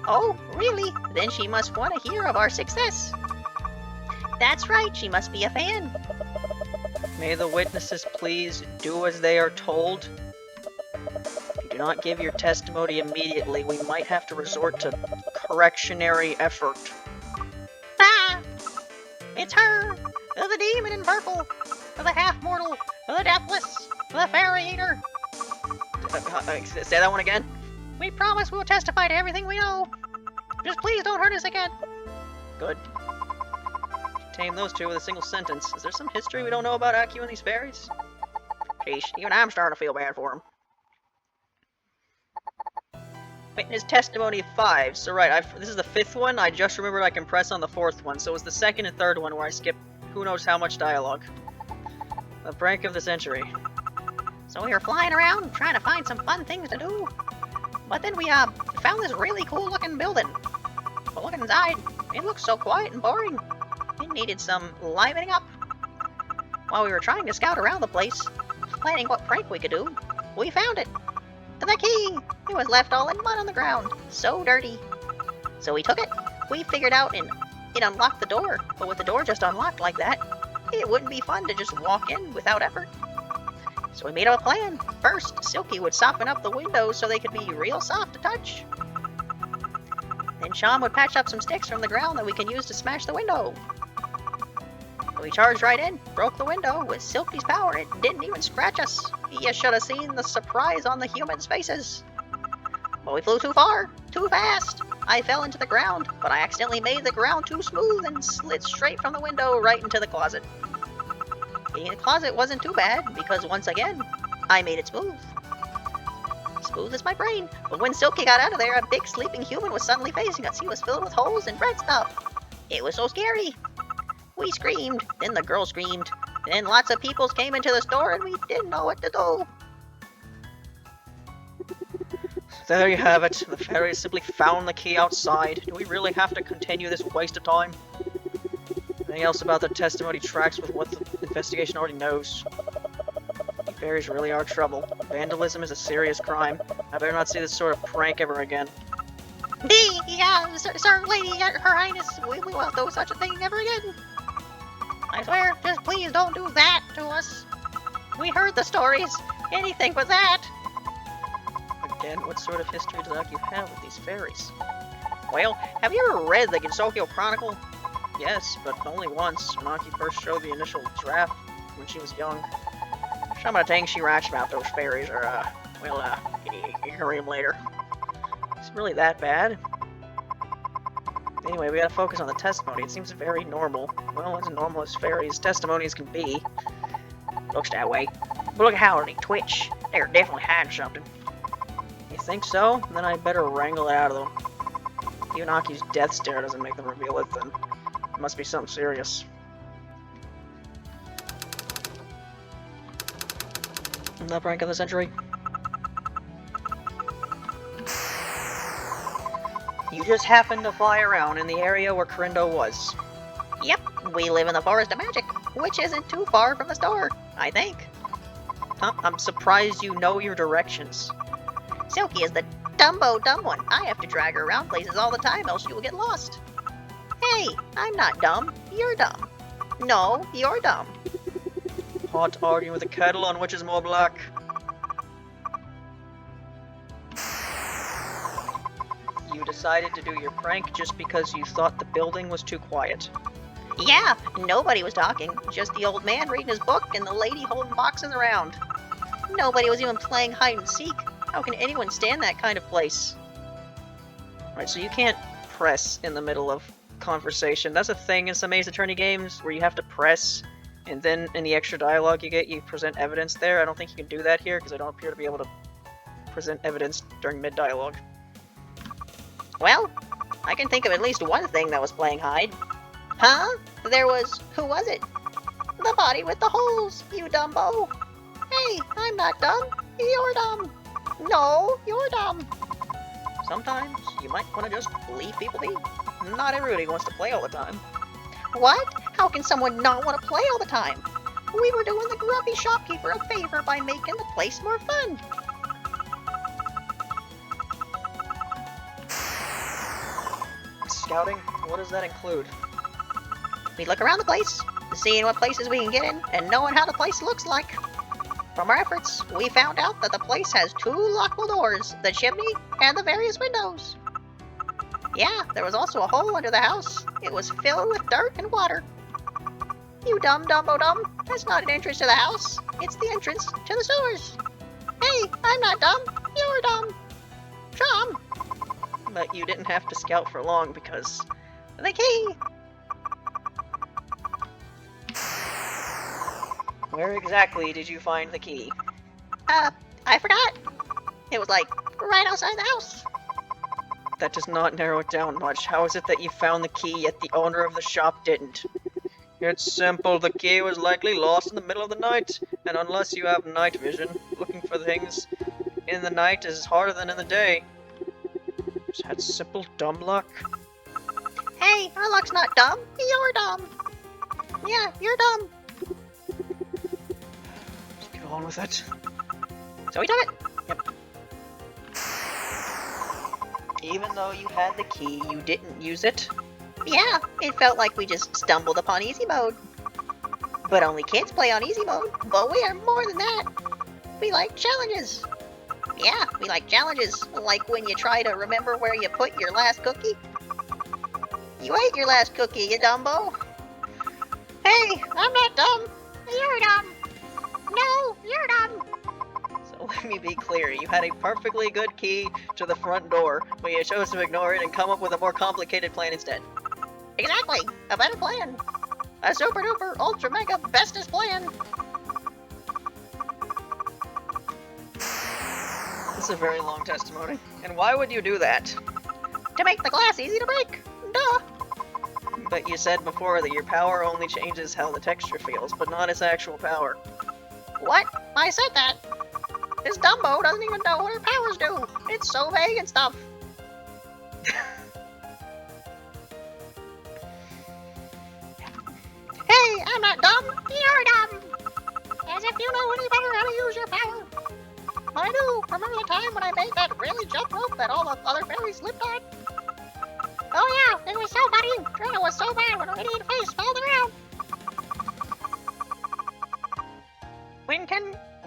Oh, really? Then she must want to hear of our success. That's right, she must be a fan. May the witnesses please do as they are told. If you do not give your testimony immediately, we might have to resort to correctionary effort. Ah! It's her! The demon in purple! The half-mortal! The deathless! The fairy eater! Say that one again? We promise we'll testify to everything we know. Just please don't hurt us again. Good. Tame those two with a single sentence. Is there some history we don't know about Aku and these fairies? Jeez, even I'm starting to feel bad for him. Witness testimony 5. So right, this is the 5th one. I just remembered I can press on the 4th one. So it was the 2nd and 3rd one where I skipped who knows how much dialogue. The prank of the century. So we were flying around trying to find some fun things to do. But then we found this really cool looking building. But looking inside, it looked so quiet and boring. It needed some livening up. While we were trying to scout around the place, planning what prank we could do, we found it. The key! It was left all in mud on the ground. So dirty. So we took it. We figured out it unlocked the door. But with the door just unlocked like that, it wouldn't be fun to just walk in without effort. So we made up a plan. First, Silky would soften up the windows so they could be real soft to touch. Then Sean would patch up some sticks from the ground that we can use to smash the window. We charged right in, broke the window with Silky's power. It didn't even scratch us. You should have seen the surprise on the humans' faces. But we flew too far, too fast. I fell into the ground, but I accidentally made the ground too smooth and slid straight from the window right into the closet. Being in the closet wasn't too bad, because once again, I made it smooth. Smooth as my brain. But when Silky got out of there, a big sleeping human was suddenly facing us. He was filled with holes and red stuff. It was so scary. We screamed, then the girl screamed, then lots of people came into the store and we didn't know what to do. There you have it. The fairies simply found the key outside. Do we really have to continue this waste of time? Anything else about the testimony tracks with what the investigation already knows? The fairies really are trouble. Vandalism is a serious crime. I better not see this sort of prank ever again. Yeah, sir, lady, her highness, we won't do such a thing ever again. I swear, just please don't do that to us. We heard the stories. Anything but that. Again, what sort of history does Aku have with these fairies? Well, have you ever read the Gensokyo Chronicle? Yes, but only once, when Aki first showed the initial draft when she was young. Some of the things she writes about those fairies are, you can read them later. Is it really that bad? Anyway, we gotta focus on the testimony. It seems very normal. Well, as normal as fairies' testimonies can be. Looks that way. But look at how they twitch. They're definitely hiding something. You think so? Then I better wrangle it out of them. Even Aki's death stare doesn't make them reveal it, then it must be something serious. The prank of the century. You just happened to fly around in the area where Corindo was. Yep, we live in the Forest of Magic, which isn't too far from the store, I think. Huh? I'm surprised you know your directions. Silky is the dumb one. I have to drag her around places all the time, else she will get lost. Hey, I'm not dumb. You're dumb. No, you're dumb. Hot arguing with a kettle on which is more black. You decided to do your prank just because you thought the building was too quiet. Yeah, nobody was talking. Just the old man reading his book and the lady holding boxes around. Nobody was even playing hide and seek. How can anyone stand that kind of place? Alright, so you can't press in the middle of conversation. That's a thing in some Ace Attorney games where you have to press, and then in the extra dialogue you get, you present evidence there. I don't think you can do that here because I don't appear to be able to present evidence during mid-dialogue. Well, I can think of at least one thing that was playing hide. Huh? Who was it? The body with the holes, you dumbo. Hey, I'm not dumb. You're dumb. No, you're dumb. Sometimes you might want to just leave people be. Not everybody wants to play all the time. What? How can someone not want to play all the time? We were doing the grumpy shopkeeper a favor by making the place more fun. Scouting? What does that include? We look around the place, seeing what places we can get in, and knowing how the place looks like. From our efforts, we found out that the place has 2 lockable doors, the chimney and the various windows. Yeah, there was also a hole under the house. It was filled with dirt and water. You dumb Dumbo-dum, that's not an entrance to the house. It's the entrance to the sewers. Hey, I'm not dumb. You're dumb. Dumb. But you didn't have to scout for long because... The key. Where exactly did you find the key? I forgot. It was like right outside the house. That does not narrow it down much. How is it that you found the key yet the owner of the shop didn't? It's simple. The key was likely lost in the middle of the night. And unless you have night vision, looking for things in the night is harder than in the day. Is that simple dumb luck? Hey, our luck's not dumb. You're dumb. Yeah, you're dumb. Let's get on with it. So we took it. Yep. Even though you had the key, you didn't use it? Yeah, it felt like we just stumbled upon easy mode. But only kids play on easy mode. But we are more than that. We like challenges. Yeah, we like challenges. Like when you try to remember where you put your last cookie. You ate your last cookie, you dumbo. Hey, I'm not dumb. You're dumb. No, you're dumb. So let me be clear, you had a perfectly good key to the front door, but you chose to ignore it and come up with a more complicated plan instead. Exactly, a better plan. A super duper ultra mega bestest plan. This is a very long testimony. And why would you do that? To make the glass easy to break. Duh. But you said before that your power only changes how the texture feels, but not its actual power. What? I said that. This Dumbo doesn't even know what her powers do. It's so vague and stuff. Hey, I'm not dumb. You're dumb. As if you know any better how to use your power. I do. Remember the time when I made that really jump rope that all the other fairies slipped on? Oh yeah, it was so funny. It was so bad when her idiot face fell around.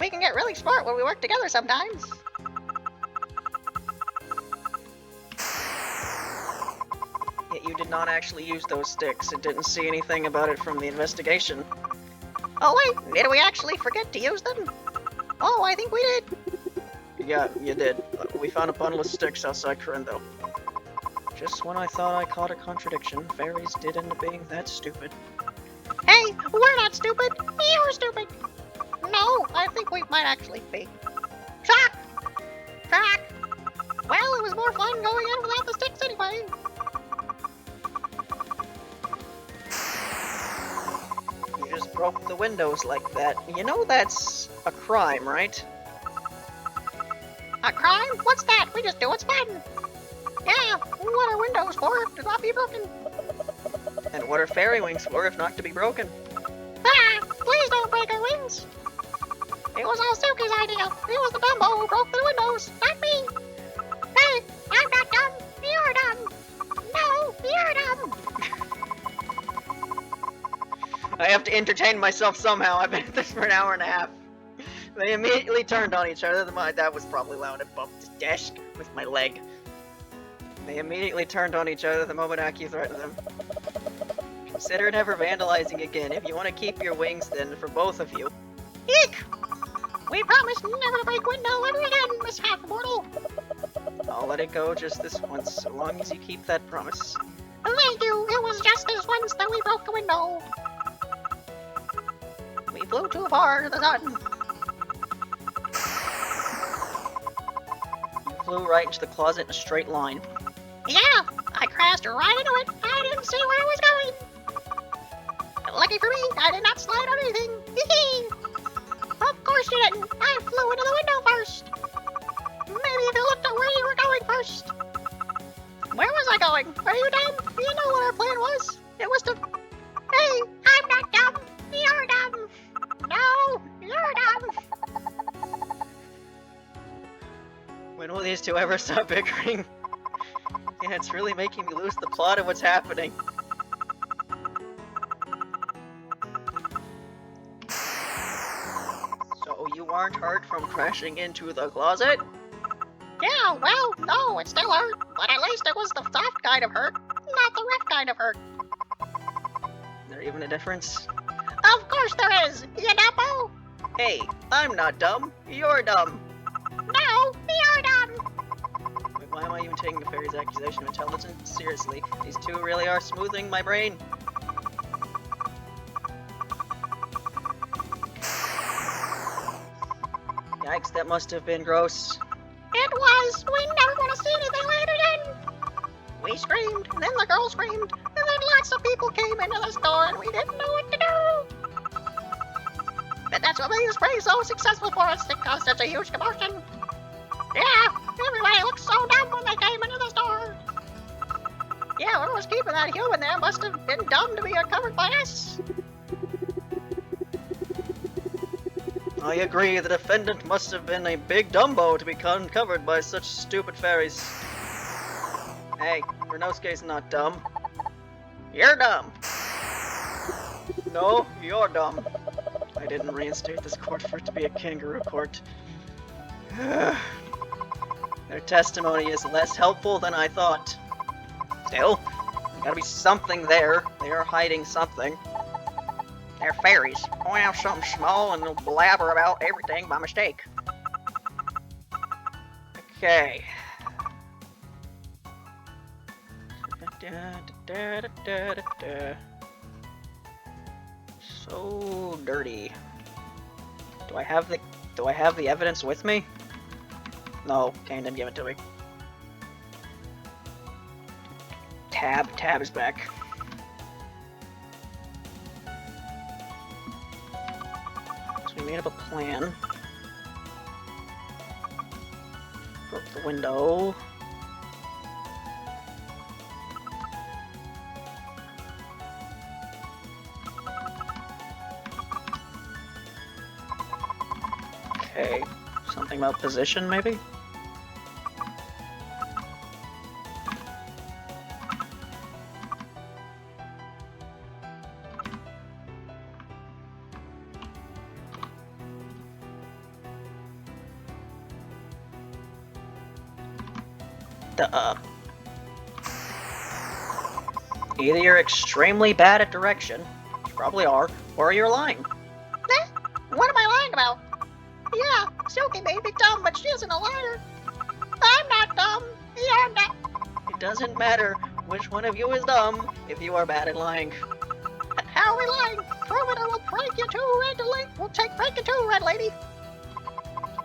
We can get really smart when we work together sometimes. Yet you did not actually use those sticks and didn't see anything about it from the investigation. Oh wait, did we actually forget to use them? Oh, I think we did. Yeah, you did. We found a bundle of sticks outside Corindo. Just when I thought I caught a contradiction, fairies did end up being that stupid. Hey, we're not stupid. You're stupid. No, I think we might actually be. Shock! Shock! Well, it was more fun going in without the sticks anyway. You just broke the windows like that. You know that's a crime, right? A crime? What's that? We just do what's fun. Yeah, what are windows for if to not be broken? And what are fairy wings for if not to be broken? Ah, please don't break our wings. It was all Silky's idea. It was the Dumbo who broke the windows, not me. Hey, I'm not dumb. You're dumb. No, you're dumb. I have to entertain myself somehow. I've been at this for an hour and a half. They immediately turned on each other. That was probably loud. I bumped the desk with my leg. They immediately turned on each other the moment Aki threatened them. Consider never vandalizing again. If you want to keep your wings, then for both of you. Eek! We promise never to break window ever again, Miss Half-Mortal. I'll let it go just this once, so long as you keep that promise. Thank you. It was just this once that we broke the window. We flew too far to the sun. You flew right into the closet in a straight line. Yeah, I crashed right into it. I didn't see where I was going. Lucky for me, I did not slide on anything. Hee. Of course you didn't. I flew into the window first. Maybe if you looked at where you were going first. Where was I going? Are you dumb? You know what our plan was. It was to... Hey, I'm not dumb. You're dumb. No, you're dumb. When will these two ever stop bickering? Yeah, it's really making me lose the plot of what's happening. aren't hurt from crashing into the closet? Yeah, well, no, it still hurt, but at least it was the soft kind of hurt, not the rough kind of hurt. Is there even a difference? Of course there is, you dumbo! Hey, I'm not dumb. You're dumb. No, you're dumb! Wait, why am I even taking the fairy's accusation of intelligence seriously? These two really are smoothing my brain. Yikes, that must have been gross. It was! We never want to see anything later then! We screamed, and then the girl screamed, and then lots of people came into the store and we didn't know what to do! But that's what made this play so successful for us. It caused such a huge commotion. Yeah, everybody looked so dumb when they came into the store. Yeah, whoever was keeping that human there must have been dumb to be uncovered by us. I agree, the defendant must have been a big dumbo to be uncovered by such stupid fairies. Hey, Rinnosuke's not dumb. You're dumb! No, you're dumb. I didn't reinstate this court for it to be a kangaroo court. Their testimony is less helpful than I thought. Still, there's gotta be something there. They are hiding something. They're fairies. Point out something small and they'll blabber about everything by mistake. Okay. So dirty. Do I have the evidence with me? No, Kane didn't give it to me. Tab is back. So we made up a plan. Broke the window. Okay, something about position, maybe? Duh. Either you're extremely bad at direction, you probably are, or you're lying. Eh? What am I lying about? Yeah, Silky may be dumb, but she isn't a liar. I'm not dumb. You're not. It doesn't matter which one of you is dumb if you are bad at lying. How are we lying? Prove it or we'll prank you too, Red Lady. We'll take prank you too, Red Lady.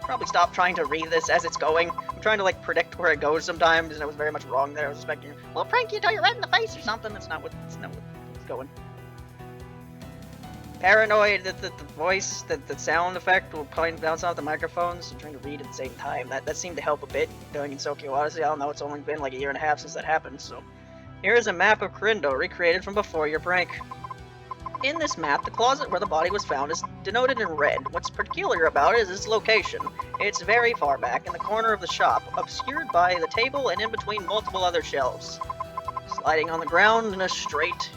Probably stop trying to read this as it's going. I'm trying to like predict where it goes sometimes, and I was very much wrong there. I was expecting, We'll prank you till you're red in the face or something. something that's not what's going. Paranoid that the voice, the sound effect will probably bounce off the microphones. I'm trying to read at the same time. That seemed to help a bit doing in Tokyo Odyssey. I don't know, it's only been like a year and a half since that happened, so. Here is a map of Karindo recreated from before your prank. In this map, the closet where the body was found is denoted in red. What's peculiar about it is its location. It's very far back in the corner of the shop, obscured by the table and in between multiple other shelves. Sliding on the ground in a straight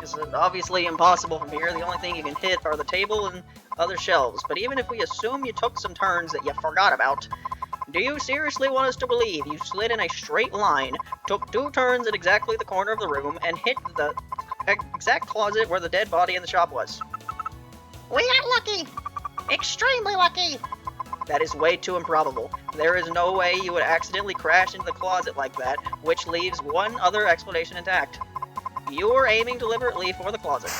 is obviously impossible from here. The only thing you can hit are the table and other shelves. But even if we assume you took some turns that you forgot about, do you seriously want us to believe you slid in a straight line, took 2 turns at exactly the corner of the room, and hit the exact closet where the dead body in the shop was? We got lucky. Extremely lucky. That is way too improbable. There is no way you would accidentally crash into the closet like that, which leaves one other explanation intact. You were aiming deliberately for the closet.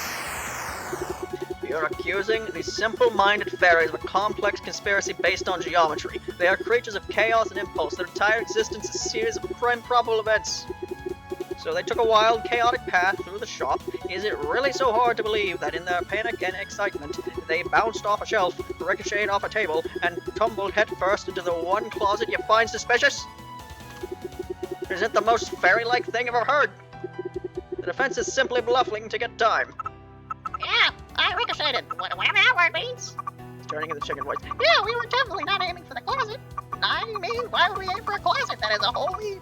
You're accusing these simple-minded fairies of a complex conspiracy based on geometry. They are creatures of chaos and impulse. Their entire existence is a series of improbable events. So they took a wild, chaotic path through the shop. Is it really so hard to believe that in their panic and excitement, they bounced off a shelf, ricocheted off a table, and tumbled headfirst into the one closet you find suspicious? Is it the most fairy-like thing I've ever heard? The defense is simply bluffing to get time. Yeah, I ricocheted. Whatever that word means. He's turning into chicken voice. Yeah, we were definitely not aiming for the closet. I mean, why would we aim for a closet that has a holy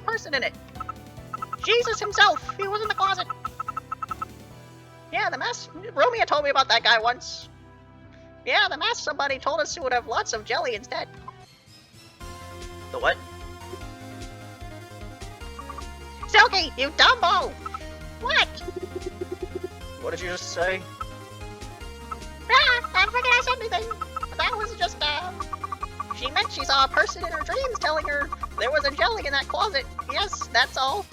person in it? Jesus himself, he was in the closet. Yeah, the mess. Romeo told me about that guy once. Yeah, the masked somebody told us it would have lots of jelly instead. The what? Silky, you dumbo! What? What did you just say? Ah, I don't think I said anything. That was just, she meant she saw a person in her dreams telling her there was a jelly in that closet. Yes, that's all.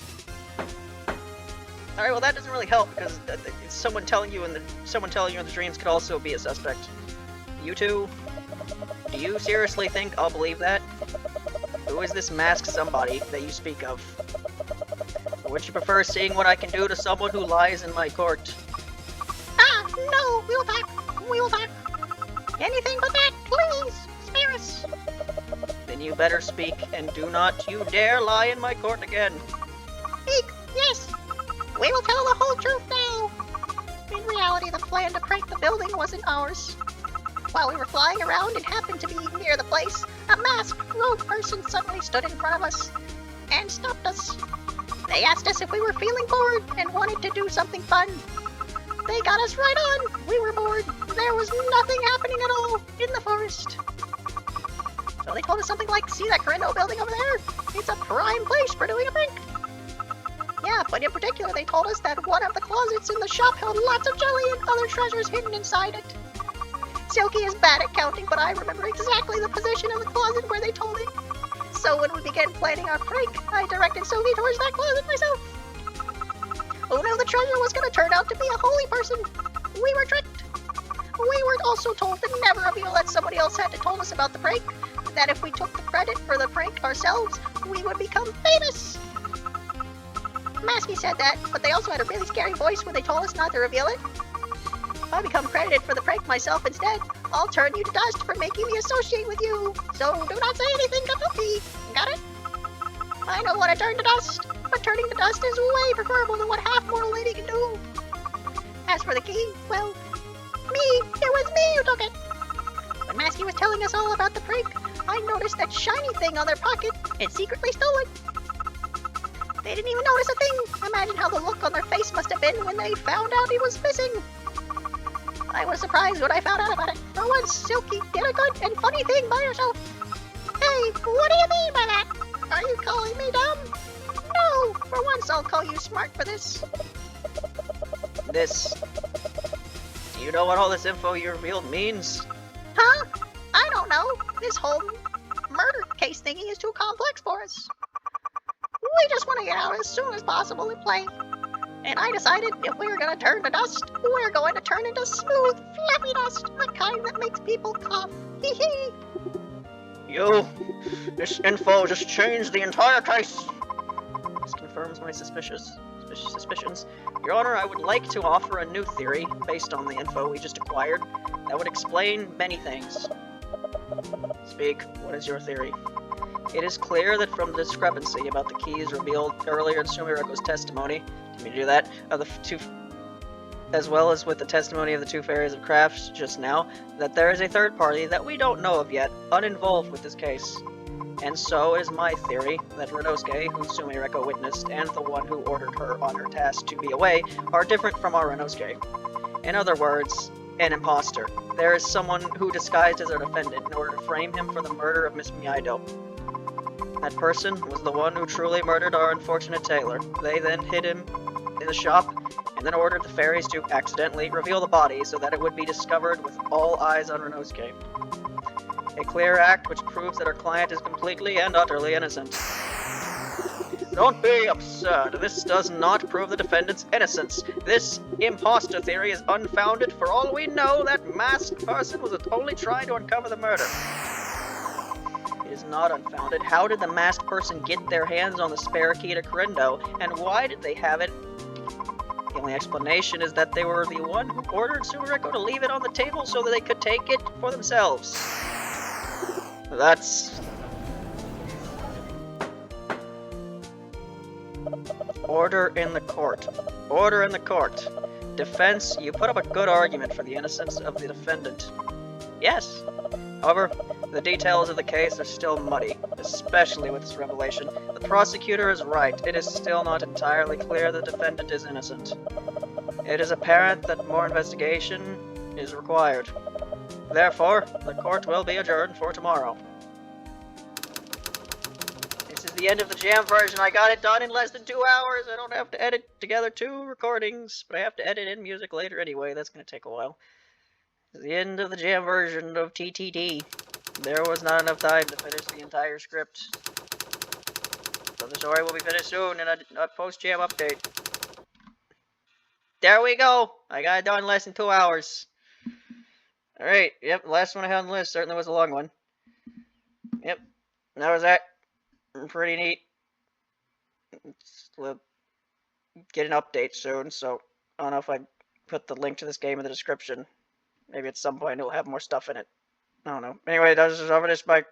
Alright, well that doesn't really help, because someone telling you in the dreams could also be a suspect. You two? Do you seriously think I'll believe that? Who is this masked somebody that you speak of? Or would you prefer seeing what I can do to someone who lies in my court? Ah, no, we'll talk. We'll talk. Anything but that, please. Spare us. Then you better speak, and do not you dare lie in my court again. Eek, yes. We will tell the whole truth now. In reality, the plan to prank the building wasn't ours. While we were flying around and happened to be near the place, a masked rogue person suddenly stood in front of us and stopped us. They asked us if we were feeling bored and wanted to do something fun. They got us right on. We were bored. There was nothing happening at all in the forest. So they told us something like, see that Rinnosuke building over there? It's a prime place for doing a prank. Yeah, but in particular they told us that one of the closets in the shop held lots of jelly and other treasures hidden inside it. Silky is bad at counting, but I remember exactly the position of the closet where they told it. So when we began planning our prank, I directed Silky towards that closet myself. Oh no, the treasure was going to turn out to be a holy person. We were tricked. We were also told to never reveal that somebody else had told us about the prank, that if we took the credit for the prank ourselves, we would become famous. Masky said that, but they also had a really scary voice when they told us not to reveal it. If I become credited for the prank myself instead, I'll turn you to dust for making me associate with you. So do not say anything to me. Got it? I know what I turn to dust, but turning to dust is way preferable than what half-mortal lady can do. As for the key, well, it was me who took it. When Masky was telling us all about the prank, I noticed that shiny thing on their pocket and secretly stole it. They didn't even notice a thing. Imagine how the look on their face must have been when they found out he was missing. I was surprised when I found out about it. For once, Silky did a good and funny thing by herself. Hey, what do you mean by that? Are you calling me dumb? No, for once I'll call you smart for this. Do you know what all this info you revealed means? Huh? I don't know. This whole murder case thingy is too complex for us. We just want to get out as soon as possible and play. And I decided if we were going to turn to dust, we're going to turn into smooth, fluffy dust, the kind that makes people cough. Hee hee. This info just changed the entire case. This confirms my suspicions. Your Honor, I would like to offer a new theory, based on the info we just acquired, that would explain many things. Speak, what is your theory? It is clear that from the discrepancy about the keys revealed earlier in Sumireko's testimony, did we do that, of the two, as well as with the testimony of the two fairies of crafts just now, that there is a third party that we don't know of yet, uninvolved with this case. And so it is my theory that Rinnosuke, who Sumireko witnessed, and the one who ordered her on her task to be away, are different from our Rinnosuke. In other words, an imposter. There is someone who disguised as a defendant in order to frame him for the murder of Miss Miyaido. That person was the one who truly murdered our unfortunate tailor. They then hid him in the shop, and then ordered the fairies to accidentally reveal the body so that it would be discovered with all eyes on Rinnosuke. A clear act which proves that our client is completely and utterly innocent. Don't be absurd. This does not prove the defendant's innocence. This imposter theory is unfounded. For all we know, that masked person was only trying to uncover the murder. It is not unfounded. How did the masked person get their hands on the spare key to Karindo, and why did they have it? The only explanation is that they were the one who ordered Sumireko to leave it on the table so that they could take it for themselves. That's... Order in the court. Order in the court. Defense, you put up a good argument for the innocence of the defendant. Yes. However, the details of the case are still muddy, especially with this revelation. The prosecutor is right. It is still not entirely clear the defendant is innocent. It is apparent that more investigation is required. Therefore, the court will be adjourned for tomorrow. This is the end of the jam version. I got it done in less than 2 hours. I don't have to edit together 2 recordings, but I have to edit in music later anyway. That's going to take a while. This is the end of the jam version of TTD. There was not enough time to finish the entire script. So the story will be finished soon in a post-jam update. There we go! I got it done in less than 2 hours. Alright, yep, the last one I had on the list certainly was a long one. Yep, that was that. Pretty neat. We'll get an update soon, so I don't know if I put the link to this game in the description. Maybe at some point it'll have more stuff in it. I don't know. Anyway, that was over this. Bye.